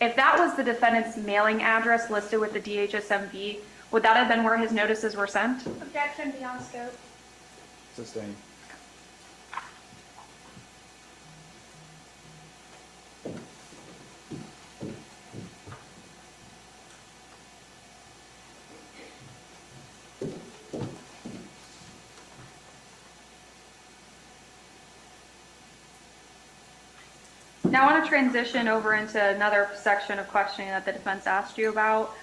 if that was the defendant's mailing address listed with the DHSMV, would that have been where his notices were sent? Objection, beyond scope. Sustained. Now I want to transition over into another section of questioning that the defense asked you about.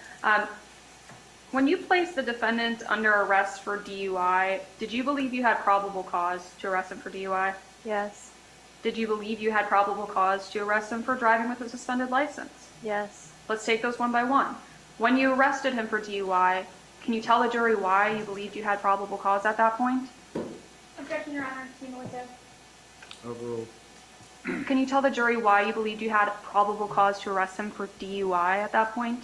When you placed the defendant under arrest for DUI, did you believe you had probable cause to arrest him for DUI? Yes. Did you believe you had probable cause to arrest him for driving with a suspended license? Yes. Let's take those one by one. When you arrested him for DUI, can you tell the jury why you believed you had probable cause at that point? Objection, Your Honor, Team Melito. Overruled. Can you tell the jury why you believed you had probable cause to arrest him for DUI at that point?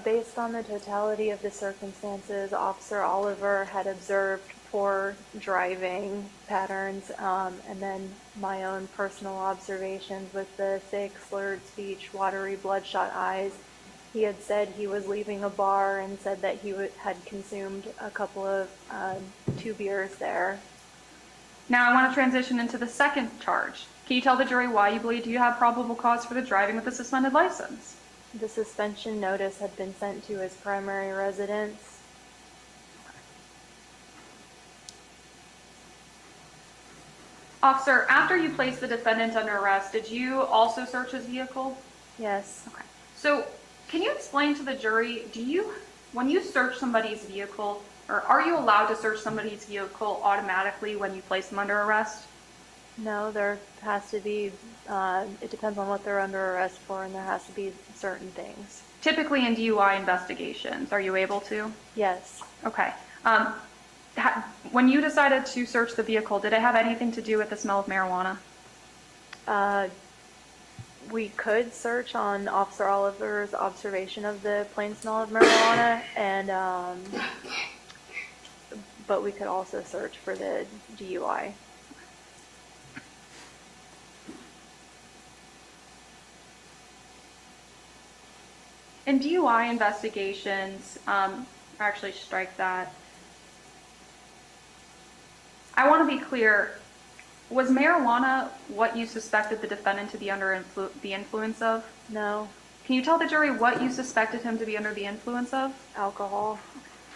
Based on the totality of the circumstances, Officer Oliver had observed poor driving patterns, and then my own personal observations with the thick, slurred speech, watery, bloodshot eyes. He had said he was leaving a bar and said that he had consumed a couple of 2 beers there. Now I want to transition into the second charge. Can you tell the jury why you believed you had probable cause for the driving with a suspended license? The suspension notice had been sent to his primary residence. Officer, after you placed the defendant under arrest, did you also search his vehicle? Yes. Okay. So, can you explain to the jury, when you search somebody's vehicle, or are you allowed to search somebody's vehicle automatically when you place them under arrest? No, there has to be, it depends on what they're under arrest for, and there has to be certain things. Typically in DUI investigations, are you able to? Yes. Okay. When you decided to search the vehicle, did it have anything to do with the smell of marijuana? We could search on Officer Oliver's observation of the plain smell of marijuana, and but we could also search for the DUI. In DUI investigations, actually strike that. I want to be clear, was marijuana what you suspected the defendant to be under the influence of? No. Can you tell the jury what you suspected him to be under the influence of? Alcohol?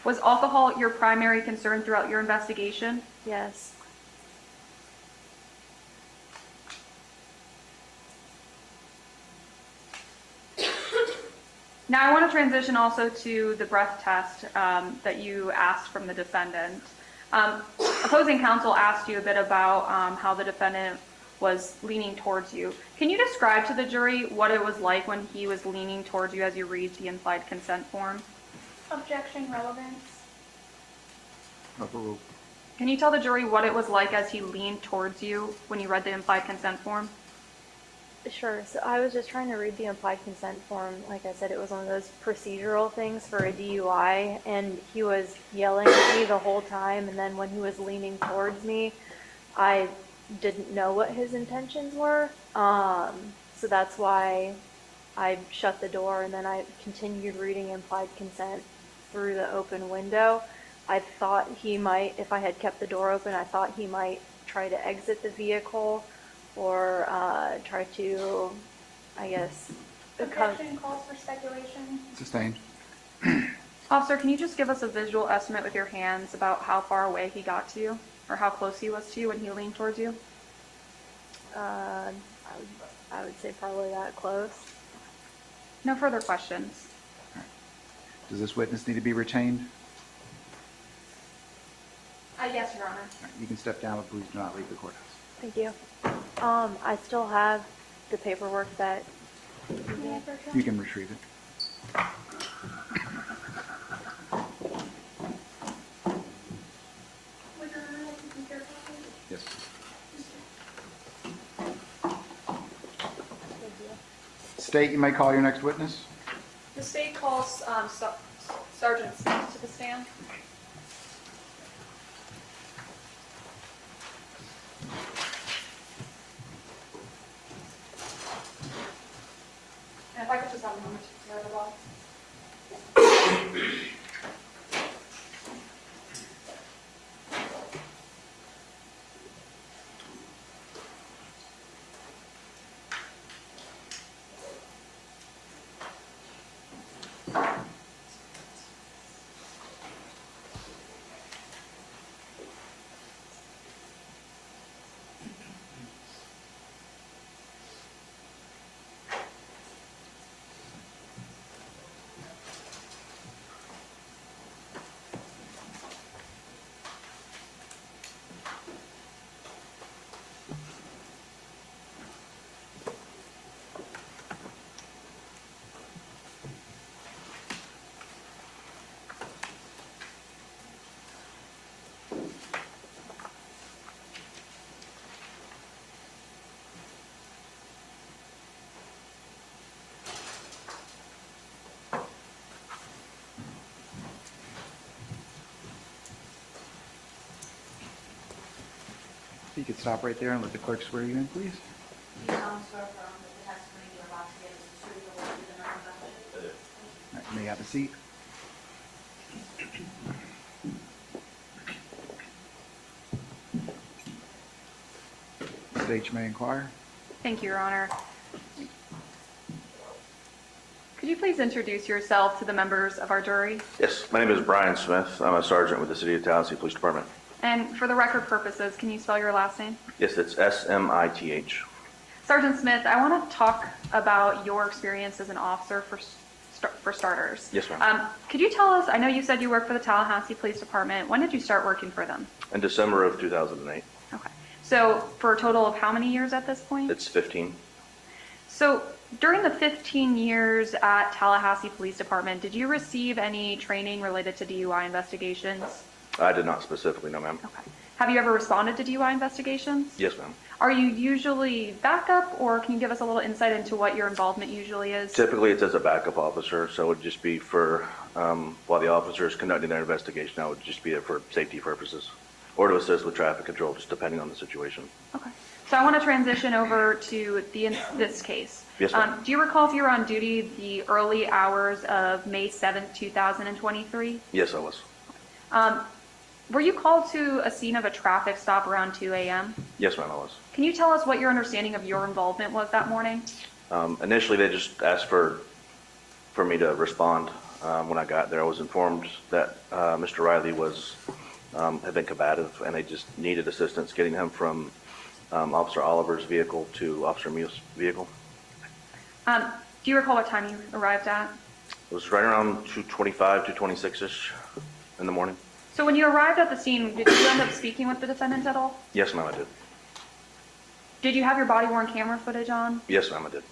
Was alcohol your primary concern throughout your investigation? Yes. Now I want to transition also to the breath test that you asked from the defendant. Opposing counsel asked you a bit about how the defendant was leaning towards you. Can you describe to the jury what it was like when he was leaning towards you as you read the implied consent form? Objection, relevance. Overruled. Can you tell the jury what it was like as he leaned towards you when you read the implied consent form? Sure. So I was just trying to read the implied consent form. Like I said, it was one of those procedural things for a DUI, and he was yelling at me the whole time. And then when he was leaning towards me, I didn't know what his intentions were. So that's why I shut the door, and then I continued reading implied consent through the open window. I thought he might, if I had kept the door open, I thought he might try to exit the vehicle or try to, I guess, Objection calls for speculation. Sustained. Officer, can you just give us a visual estimate with your hands about how far away he got to you, or how close he was to you when he leaned towards you? I would say probably that close. No further questions. Does this witness need to be retained? Yes, Your Honor. All right, you can step down, but please do not leave the courthouse. Thank you. I still have the paperwork that You can retrieve it. Yes. State, you may call your next witness. The state calls Sergeant Smith to the stand. And if I could just have a moment to clear the box. You could stop right there and let the clerk swear you in, please. You swear affirm that the testimony you're about to give is the truth, the whole truth, and nothing but the truth? All right, you may have a seat. State, you may inquire. Thank you, Your Honor. Could you please introduce yourself to the members of our jury? Yes, my name is Brian Smith. I'm a sergeant with the City of Tallahassee Police Department. And for the record purposes, can you spell your last name? Yes, it's S-M-I-T-H. Sergeant Smith, I want to talk about your experience as an officer for starters. Yes, ma'am. Could you tell us, I know you said you work for the Tallahassee Police Department. When did you start working for them? In December of 2008. Okay. So for a total of how many years at this point? It's 15. So during the 15 years at Tallahassee Police Department, did you receive any training related to DUI investigations? I did not specifically, no, ma'am. Okay. Have you ever responded to DUI investigations? Yes, ma'am. Are you usually backup, or can you give us a little insight into what your involvement usually is? Typically, it's as a backup officer, so it would just be for, while the officer is conducting their investigation, I would just be there for safety purposes, or to assist with traffic control, just depending on the situation. Okay. So I want to transition over to this case. Yes, ma'am. Do you recall if you were on duty the early hours of May 7th, 2023? Yes, I was. Were you called to a scene of a traffic stop around 2 a.m.? Yes, ma'am, I was. Can you tell us what your understanding of your involvement was that morning? Initially, they just asked for me to respond. When I got there, I was informed that Mr. Riley had been combative, and they just needed assistance getting him from Officer Oliver's vehicle to Officer Mule's vehicle. Do you recall what time you arrived at? It was right around 2:25, 2:26-ish in the morning. So when you arrived at the scene, did you end up speaking with the defendant at all? Yes, ma'am, I did. Did you have your body-worn camera footage on? Yes, ma'am, I did.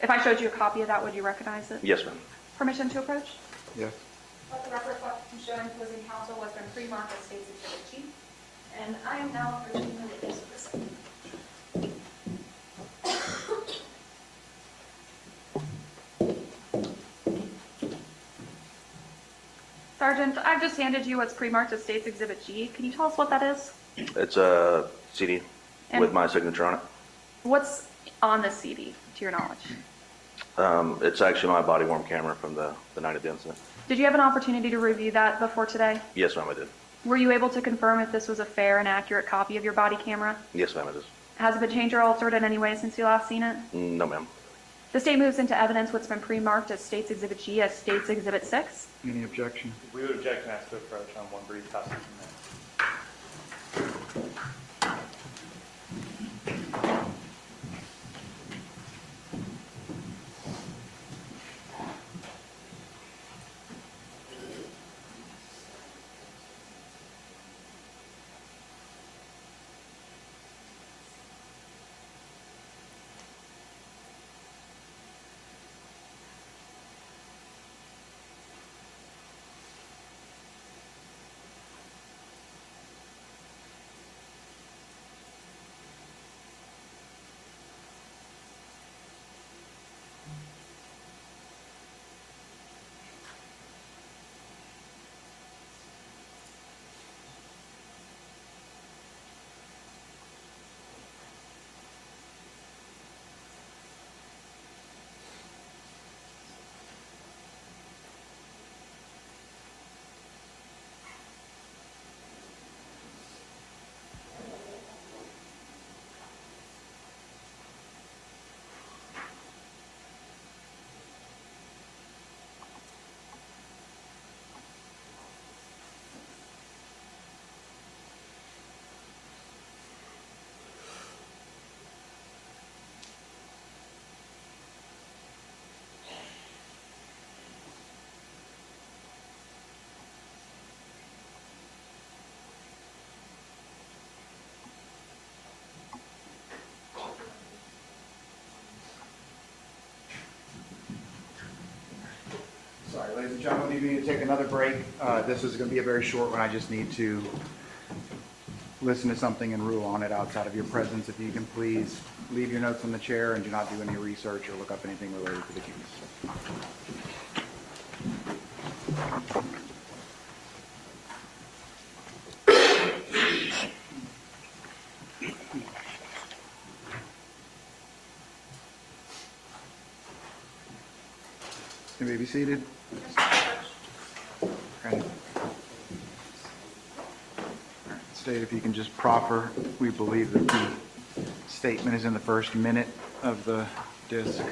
If I showed you a copy of that, would you recognize it? Yes, ma'am. Permission to approach? Yes. Let the record reflect from showing opposing counsel was been pre-marked as State's Exhibit G. And I am now approaching the witness for this. Sergeant, I've just handed you what's pre-marked as State's Exhibit G. Can you tell us what that is? It's a CD And- with my signature on it. What's on this CD, to your knowledge? It's actually my body-worn camera from the night of the incident. Did you have an opportunity to review that before today? Yes, ma'am, I did. Were you able to confirm if this was a fair and accurate copy of your body camera? Yes, ma'am, it is. Has it been changed or altered in any way since you last seen it? No, ma'am. The state moves into evidence what's been pre-marked as State's Exhibit G as State's Exhibit 6. Any objection? We would object and ask to approach on one brief custody. Sorry, ladies and gentlemen, we need to take another break. This is going to be a very short one. I just need to listen to something and rule on it outside of your presence. If you can please leave your notes on the chair and do not do any research or look up anything related to the case. You may be seated. Okay. State, if you can just proffer, we believe that the statement is in the first minute of the disc.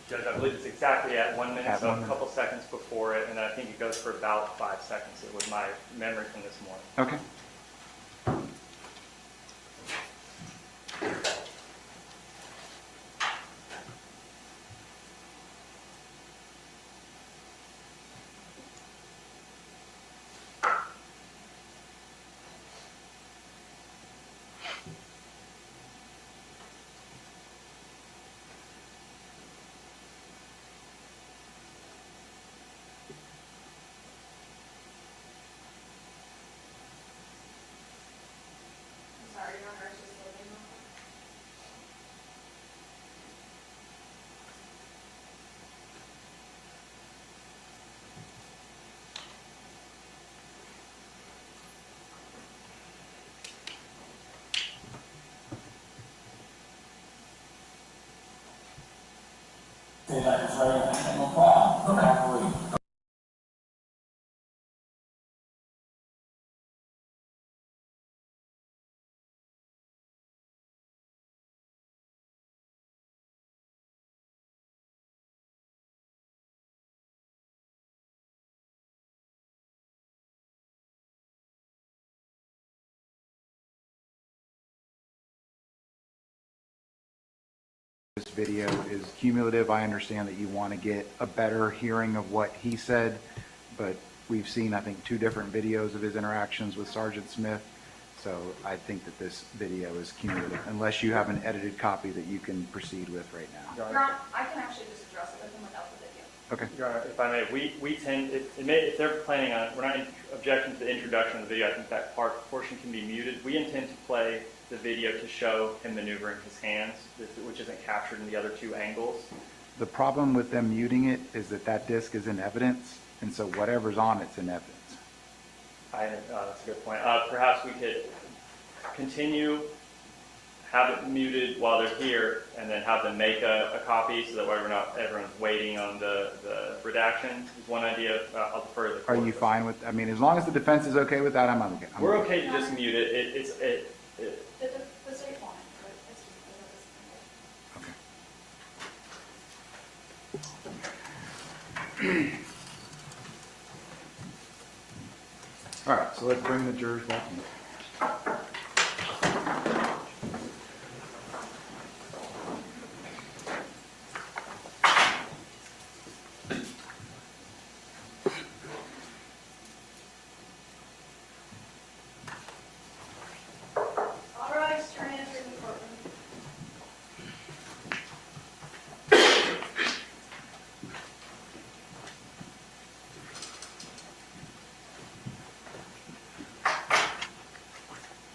Judge, I believe it's exactly at 1 minute, At so 1 a minute. couple seconds before it, and I think it goes for about 5 seconds. It was my memory from this morning. Okay. Ms. Ray, no problem. Have a read. This video is cumulative. I understand that you want to get a better hearing of what he said, but we've seen, I think, 2 different videos of his interactions with Sergeant Smith. So I think that this video is cumulative, unless you have an edited copy that you can proceed with right now. Your Honor, I can actually just address it with him without the video. Okay. Your Honor, if I may, we tend, if they're planning on, we're not objecting to the introduction of the video, I think that portion can be muted. We intend to play the video to show him maneuvering his hands, which isn't captured in the other 2 angles. The problem with them muting it is that that disc is in evidence, and so whatever's on it's in evidence. That's a good point. Perhaps we could continue, have it muted while they're here, and then have them make a copy so that way everyone's waiting on the redaction. Is one idea. I'll defer to the court. Are you fine with, I mean, as long as the defense is okay with that, I'm okay. We're okay to just mute it. The state won't, but it's just, Okay. All right, so let's bring the jurors back in. all right, turn it into the courtroom.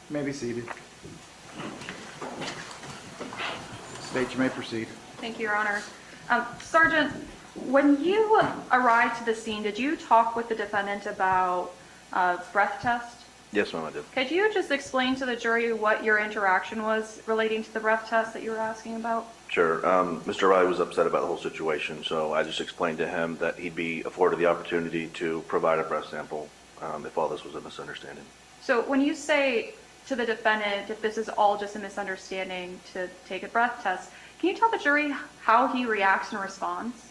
You may be seated. State, you may proceed. Thank you, Your Honor. Sergeant, when you arrived to the scene, did you talk with the defendant about breath test? Yes, ma'am, I did. Could you just explain to the jury what your interaction was relating to the breath test that you were asking about? Sure. Mr. Riley was upset about the whole situation, so I just explained to him that he'd be afforded the opportunity to provide a breath sample if all this was a misunderstanding. So when you say to the defendant, if this is all just a misunderstanding, to take a breath test, can you tell the jury how he reacts and responds?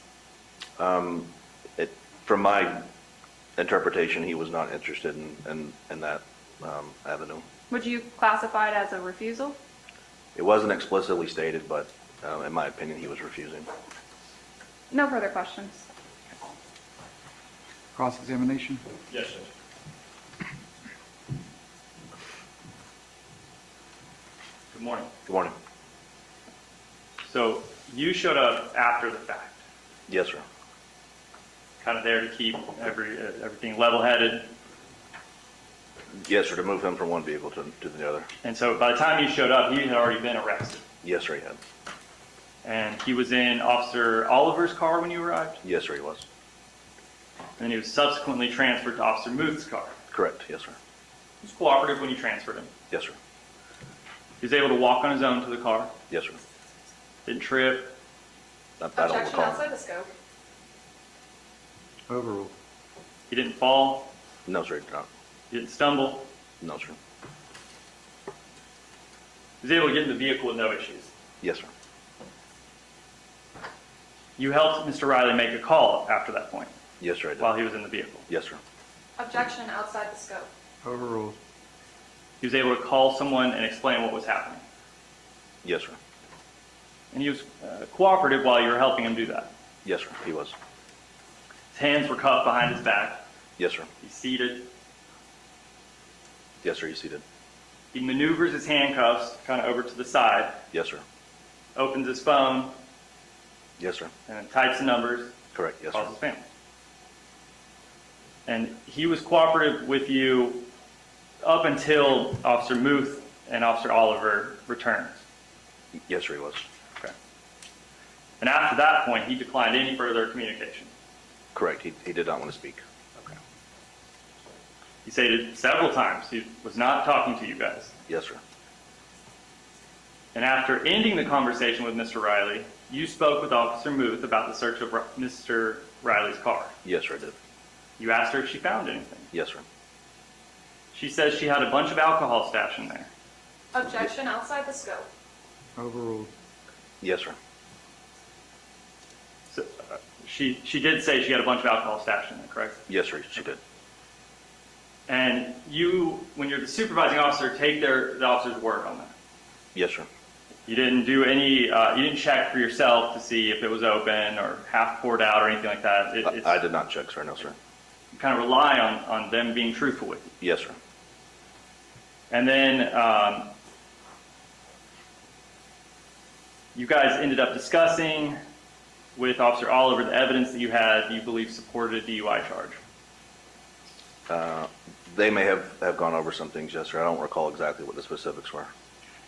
From my interpretation, he was not interested in that avenue. Would you classify it as a refusal? It wasn't explicitly stated, but in my opinion, he was refusing. No further questions. Cross-examination? Yes, Judge. Good morning. Good morning. So you showed up after the fact, Yes, sir. kind of there to keep everything level-headed. Yes, sir, to move him from one vehicle to the other. And so by the time you showed up, he had already been arrested. Yes, sir, he had. And he was in Officer Oliver's car when you arrived, Yes, sir, he was. and he was subsequently transferred to Officer Muth's car. Correct. Yes, sir. He was cooperative when you transferred him. Yes, sir. He was able to walk on his own to the car, Yes, sir. didn't trip, I don't Objection recall. outside the scope. Overruled. he didn't fall, No, sir, he did not. he didn't stumble. No, sir. He was able to get in the vehicle with no issues. Yes, sir. You helped Mr. Riley make a call after that point, Yes, sir, I did. while he was in the vehicle. Yes, sir. Objection outside the scope. Overruled. He was able to call someone and explain what was happening. Yes, sir. And he was cooperative while you were helping him do that. Yes, sir, he was. His hands were cuffed behind his back. Yes, sir. He's seated. Yes, sir, he's seated. He maneuvers his handcuffs kind of over to the side, Yes, sir. opens his phone, Yes, sir. and then types the numbers, Correct. Yes, calls sir. his family. And he was cooperative with you up until Officer Muth and Officer Oliver returned. Yes, sir, he was. Okay. And after that point, he declined any further communication. Correct. He did not want to speak. Okay. He stated several times he was not talking to you guys. Yes, sir. And after ending the conversation with Mr. Riley, you spoke with Officer Muth about the search of Mr. Riley's car. Yes, sir, I did. You asked her if she found anything. Yes, sir. She says she had a bunch of alcohol stashed in there. Objection outside the scope. Overruled. Yes, sir. So, she did say she had a bunch of alcohol stashed in there, correct? Yes, sir, she did. And you, when you're the supervising officer, take the officer's word on that. Yes, sir. You didn't do any, you didn't check for yourself to see if it was open or half poured out or anything like that. I did not check, sir. No, sir. You kind of rely on them being truthful with you. Yes, sir. And then you guys ended up discussing with Officer Oliver the evidence that you believe supported a DUI charge. They may have gone over some things, yes, sir. I don't recall exactly what the specifics were.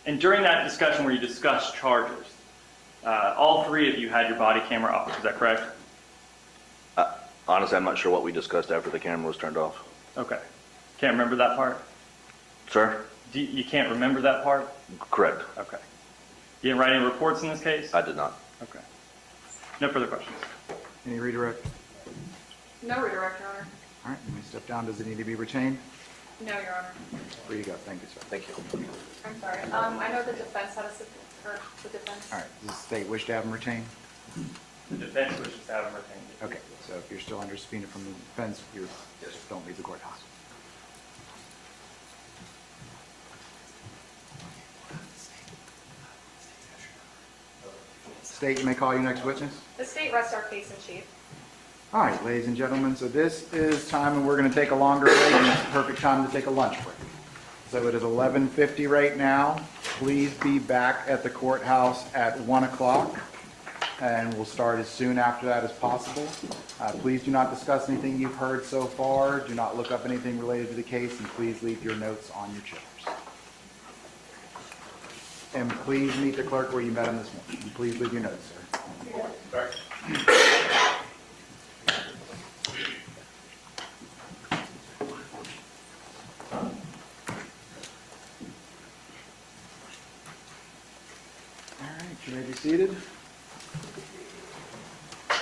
And during that discussion where you discussed charges, all three of you had your body camera off, is that correct? Honestly, I'm not sure what we discussed after the camera was turned off. Okay. Can't remember that part? Sir? You can't remember that part? Correct. Okay. You didn't write any reports in this case? I did not. Okay. No further questions. Any redirect? No redirect, Your Honor. All right, let me step down. Does it need to be retained? No, Your Honor. Where you go? Thank you, sir. Thank you. I'm sorry. I know the defense had or the defense. All right, does the state wish to have him retained? The defense wishes to have him retained. Okay, so if you're still under subpoena from the defense, you just don't leave the courthouse. State, you may call your next witness. The state rests our case in chief. All right, ladies and gentlemen, so this is time and we're going to take a longer break, and it's the perfect time to take a lunch break. So it is 11:50 right now. Please be back at the courthouse at 1 o'clock, and we'll start as soon after that as possible. Please do not discuss anything you've heard so far. Do not look up anything related to the case, and please leave your notes on your chairs. And please meet the clerk where you met him this morning. And please leave your notes, sir. All right, you may be seated. All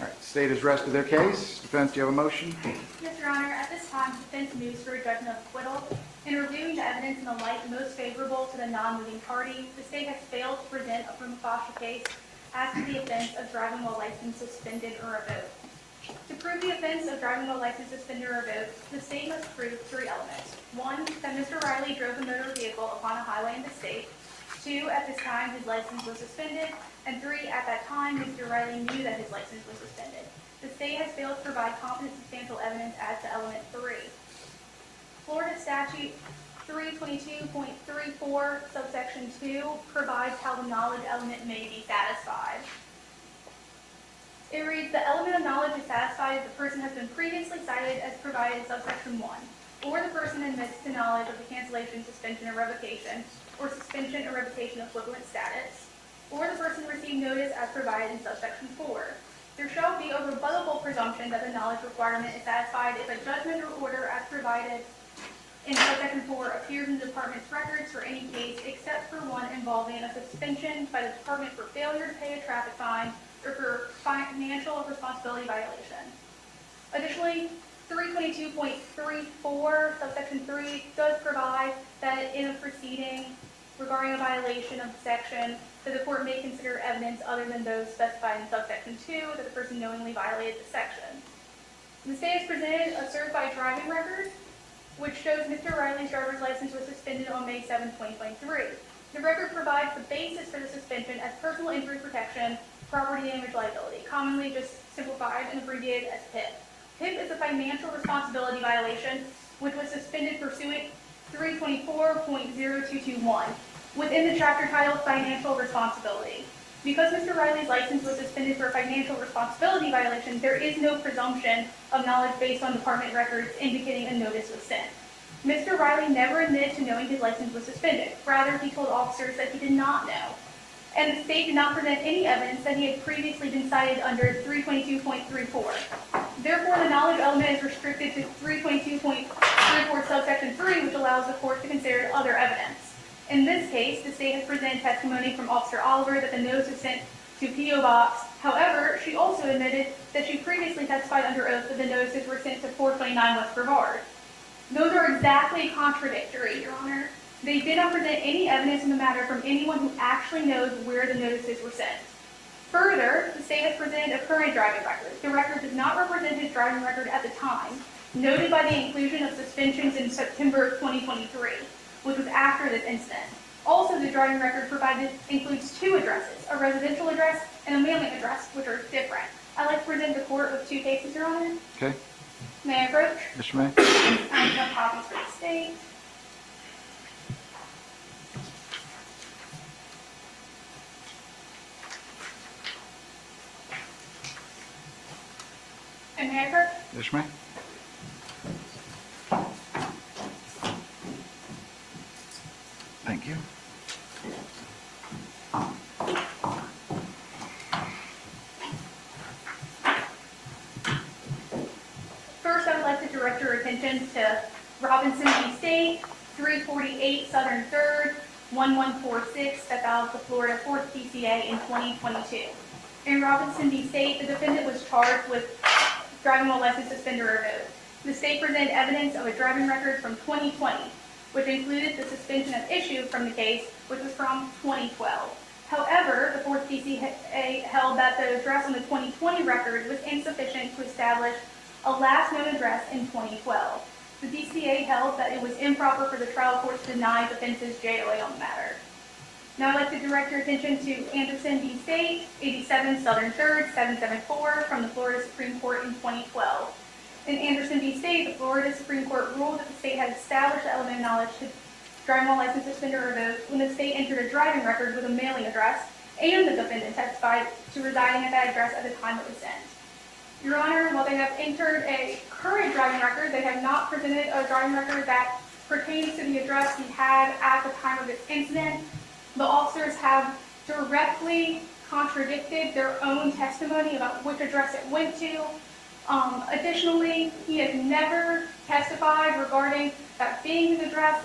right, the state has rested their case. Defense, do you have a motion? Yes, Your Honor. At this time, defense moves for a judgment of acquittal. In reviewing the evidence in the light most favorable to the non-moving party, the state has failed to present a prima facie case as to the offense of driving while license suspended or revoked. To prove the offense of driving while license suspended or revoked, the state must prove three elements. One, that Mr. Riley drove a motor vehicle upon a highway in the state. Two, at this time his license was suspended. And three, at that time Mr. Riley knew that his license was suspended. The state has failed to provide competent substantial evidence as to element 3. Florida statute 322.34 subsection 2 provides how the knowledge element may be satisfied. It reads, the element of knowledge is satisfied if the person has been previously cited as provided in subsection 1, or the person admits to knowledge of the cancellation, suspension, or revocation, or suspension or revocation equivalent status, or the person received notice as provided in subsection 4. There shall be a rebuttable presumption that the knowledge requirement is satisfied if a judgment or order as provided in subsection 4 appears in the department's records for any case except for one involving a suspension by the department for failure to pay a traffic fine or for financial responsibility violation. Additionally, 322.34 subsection 3 does provide that in a proceeding regarding a violation of the section, that the court may consider evidence other than those specified in subsection 2 that the person knowingly violated the section. The state has presented a certified driving record which shows Mr. Riley's driver's license was suspended on May 7, 2023. The record provides the basis for the suspension as personal injury protection, property damage liability, commonly just simplified and abbreviated as PIP. PIP is a financial responsibility violation which was suspended pursuant 324.0221 within the chapter titled Financial Responsibility. Because Mr. Riley's license was suspended for a financial responsibility violation, there is no presumption of knowledge based on department records indicating a notice was sent. Mr. Riley never admitted to knowing his license was suspended. Rather, he told officers that he did not know. And the state did not present any evidence that he had previously been cited under 322.34. Therefore, the knowledge element is restricted to 322.34 subsection 3, which allows the court to consider other evidence. In this case, the state has presented testimony from Officer Oliver that the notice was sent to P.O. Box. However, she also admitted that she previously testified under oath that the notices were sent to 429 West Brevard. Those are exactly contradictory, Your Honor. They did not present any evidence in the matter from anyone who actually knows where the notices were sent. Further, the state has presented a current driving record. The record does not represent his driving record at the time, noted by the inclusion of suspensions in September of 2023, which was after this incident. Also, the driving record provided includes two addresses, a residential address and a mailing address, which are different. I'd like to present the court with two cases, Your Honor. Okay, May I approach? Mr. May? I have copies for the state. And may I approach? Mr. May? Thank you. First, I would like to direct your attention to Robinson v. State, 348 Southern 3rd, 1146, that filed the Florida 4th DCA in 2022. In Robinson v. State, the defendant was charged with driving while license suspended or revoked. The state presented evidence of a driving record from 2020, which included the suspension of issue from the case, which was from 2012. However, the 4th DCA held that the address on the 2020 record was insufficient to establish a last known address in 2012. The DCA held that it was improper for the trial court to deny defense's JOA on the matter. Now I'd like to direct your attention to Anderson v. State, 87 Southern 3rd, 774, from the Florida Supreme Court in 2012. In Anderson v. State, the Florida Supreme Court ruled that the state had established the element of knowledge to driving while license suspended or revoked when the state entered a driving record with a mailing address and the defendant testified to residing at that address at the time it was sent. Your Honor, while they have entered a current driving record, they have not presented a driving record that pertains to the address he had at the time of this incident. The officers have directly contradicted their own testimony about which address it went to. Additionally, he has never testified regarding that being his address.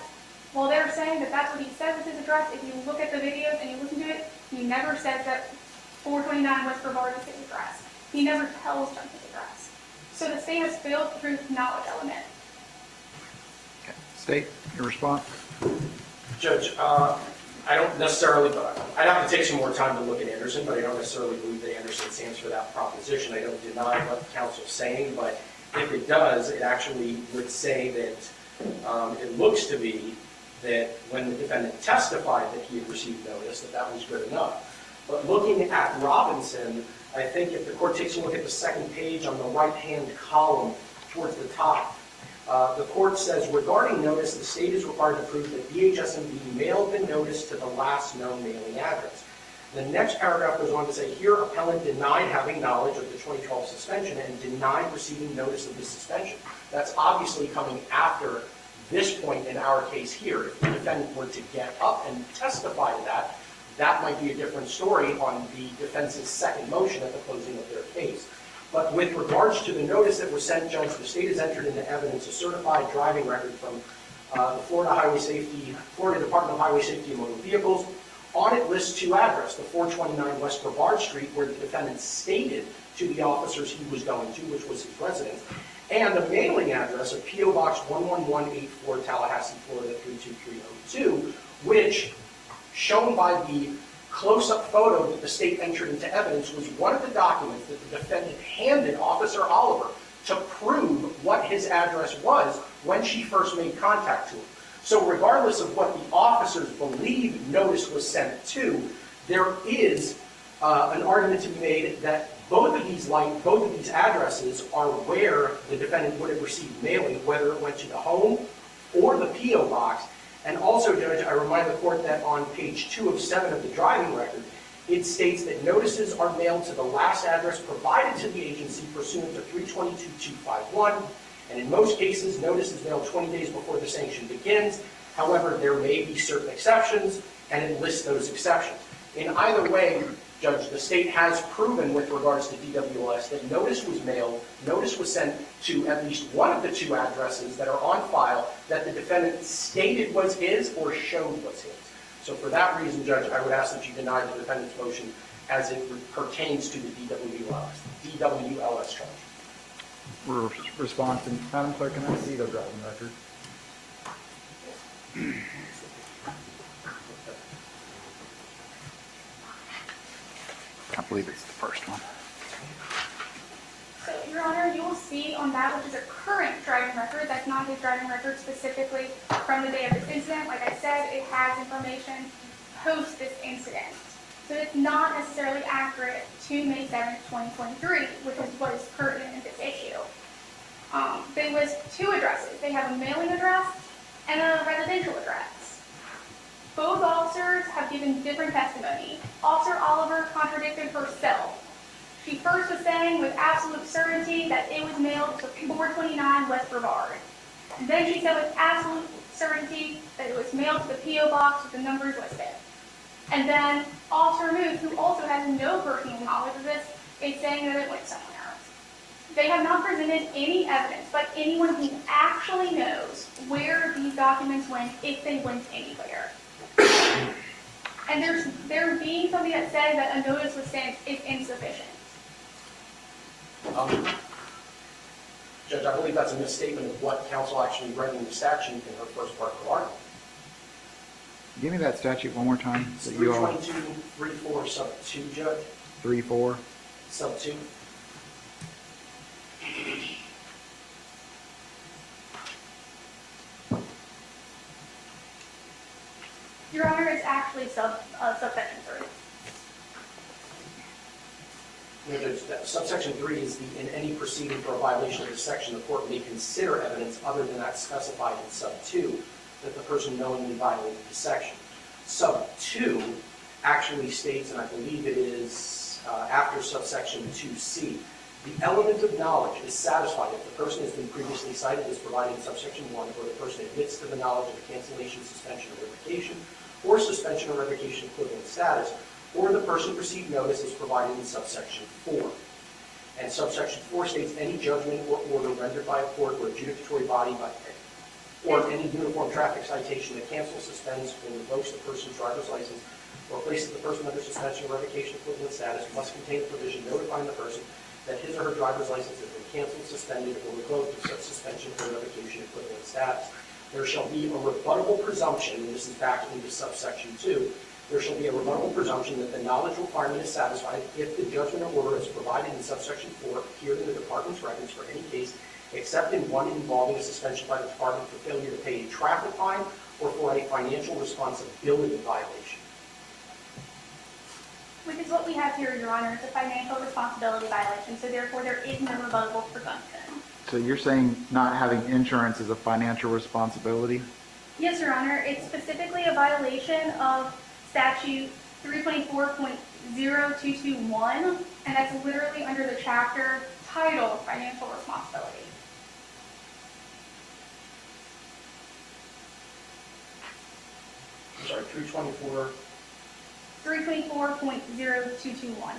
While they're saying that that's what he says is his address, if you look at the videos and you listen to it, he never says that 429 West Brevard is his address. He never tells them his address. So the state has failed to prove knowledge element. Okay. State, your response? Judge, I don't necessarily, I'd have to take some more time to look at Anderson, but I don't necessarily believe that Anderson stands for that proposition. I don't deny what the counsel's saying, but if it does, it actually would say that it looks to be that when the defendant testified that he had received notice, that that was good enough. But looking at Robinson, I think if the court takes a look at the second page on the right-hand column towards the top, the court says, regarding notice, the state is required to prove that DHS&B mailed the notice to the last known mailing address. The next paragraph goes on to say, here, appellant denied having knowledge of the 2012 suspension and denied receiving notice of the suspension. That's obviously coming after this point in our case here. If the defendant were to get up and testify to that, that might be a different story on the defense's second motion at the closing of their case. But with regards to the notice that was sent, Judge, the state has entered into evidence a certified driving record from the Florida Department of Highway Safety and Motor Vehicles. On it lists two addresses, the 429 West Brevard Street, where the defendant stated to the officers he was going to, which was his residence, and a mailing address of P.O. Box 11184, Tallahassee, Florida 32302, which, shown by the close-up photo that the state entered into evidence, was one of the documents that the defendant handed Officer Oliver to prove what his address was when she first made contact to him. So regardless of what the officers believe notice was sent to, there is an argument to be made that both of these addresses are where the defendant would have received mailing, whether it went to the home or the P.O. box. And also, Judge, I remind the court that on page 2 of 7 of the driving record, it states that notices are mailed to the last address provided to the agency pursuant to 322-251, and in most cases, notice is mailed 20 days before the sanction begins. However, there may be certain exceptions, and it lists those exceptions. In either way, Judge, the state has proven with regards to DWS that notice was mailed, notice was sent to at least one of the two addresses that are on file that the defendant stated was his or showed was his. So for that reason, Judge, I would ask that you deny the defendant's motion as it pertains to the DWLS charge. Response, and Madam Clerk, can I see the driving record? I believe it's the first one. So, Your Honor, you will see on that, which is a current driving record, that's not his driving record specifically from the day of this incident. Like I said, it has information post this incident. So it's not necessarily accurate to May 7th, 2023, which is what is pertinent in this issue. They list two addresses. They have a mailing address and a residential address. Both officers have given different testimony. Officer Oliver contradicted herself. She first was saying with absolute certainty that it was mailed to 429 West Brevard. And then she said with absolute certainty that it was mailed to the P.O. box with the numbers listed. And then Officer Moose, who also has no personal knowledge of this, is saying that it went somewhere. They have not presented any evidence, but anyone who actually knows where these documents went, if they went anywhere. And there being something that says that a notice was sent is insufficient. Judge, I believe that's a misstatement of what counsel actually read in the statute in her first part of the argument. Give me that statute one more time. It's That you all 322.34 sub 2, Judge. 3-4. Sub 2. Your Honor, it's actually subsection 3. No, Judge, subsection 3 is the, in any proceeding for a violation of this section, the court may consider evidence other than that specified in sub 2 that the person knowingly violated the section. Sub 2 actually states, and I believe it is after subsection 2C, the element of knowledge is satisfied if the person has been previously cited as providing subsection 1, or the person admits to the knowledge of cancellation, suspension, or revocation, or suspension or revocation equivalent status, or the person received notice as provided in subsection 4. And subsection 4 states any judgment or order rendered by a court or adjudicatory body or any uniform traffic citation that cancels, suspends, or revokes the person's driver's license or places the person under suspension or revocation equivalent status must contain a provision notifying the person that his or her driver's license has been canceled, suspended, or revoked of such suspension or revocation equivalent status. There shall be a rebuttable presumption, and this is back into subsection 2, there shall be a rebuttable presumption that the knowledge requirement is satisfied if the judgment or order as provided in subsection 4 appeared in the department's records for any case except in one involving a suspension by the department for failure to pay a traffic fine or for a financial responsibility violation. Which is what we have here, Your Honor. It's a financial responsibility violation, so therefore there is no rebuttable presumption. So you're saying not having insurance is a financial responsibility? Yes, Your Honor. It's specifically a violation of statute 324.0221, and that's literally under the chapter titled Financial Responsibility. I'm sorry, 324. 324.0221.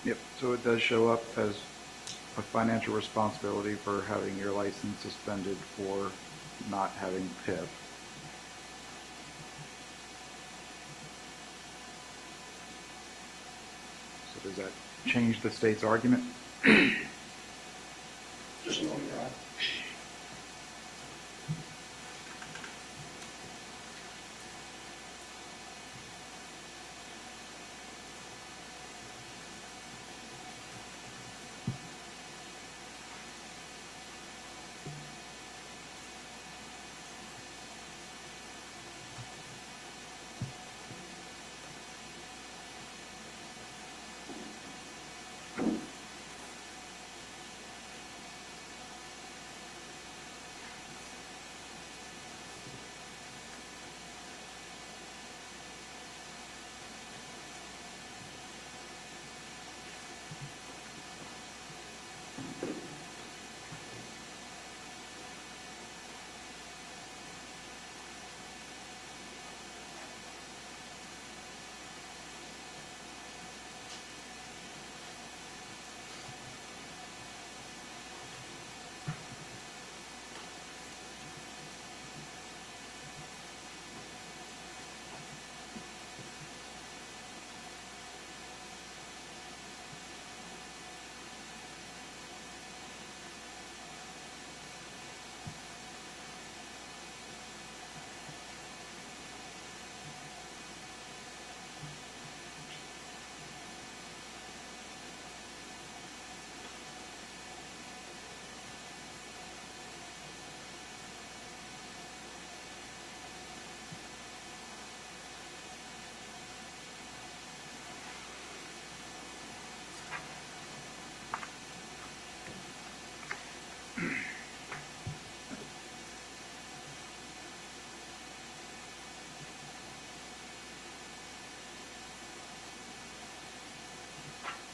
Yep, so it does show up as a financial responsibility for having your license suspended for not having PIP. So does that change the state's argument? Just a moment, Your Honor.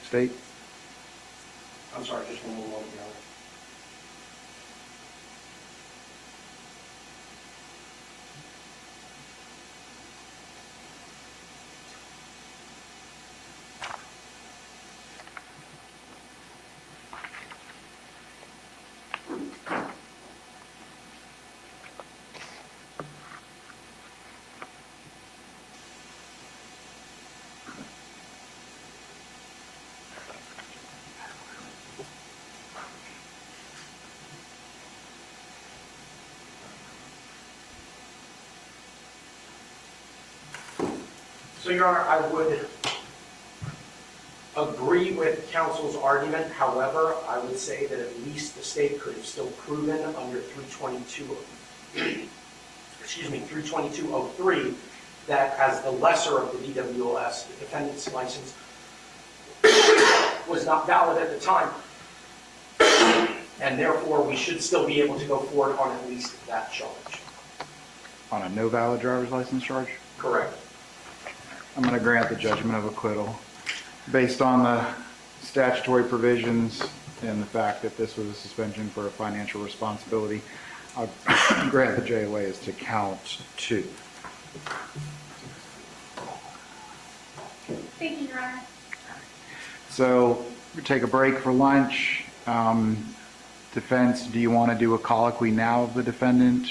State? I'm sorry, just one moment, Your Honor. So, Your Honor, I would agree with counsel's argument. However, I would say that at least the state could have still proven under 32203 that as the lesser of the DWS, the defendant's license was not valid at the time, and therefore we should still be able to go forward on at least that charge. On a no valid driver's license charge? Correct. I'm going to grant the judgment of acquittal based on the statutory provisions and the fact that this was a suspension for a financial responsibility. I'll grant the JOA as to count 2. Thank you, Your Honor. So we take a break for lunch. Defense, do you want to do a colloquy now of the defendant?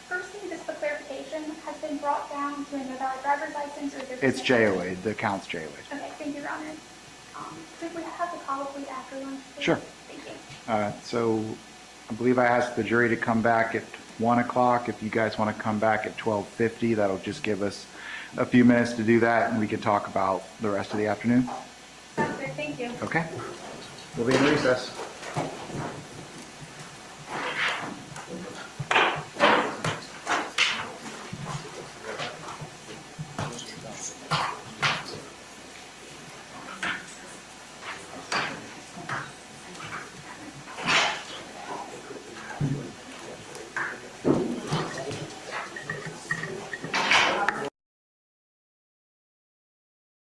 First thing, just for clarification, has been brought down to a no valid driver's license or is It's JOA, the count's JOA. Okay, thank you, Your Honor. Could we have the colloquy after lunch, please? Sure. Thank you. So I believe I asked the jury to come back at 1 o'clock. If you guys want to come back at 12:50, that'll just give us a few minutes to do that, and we can talk about the rest of the afternoon. Sounds good, thank you. Okay? We'll be in recess.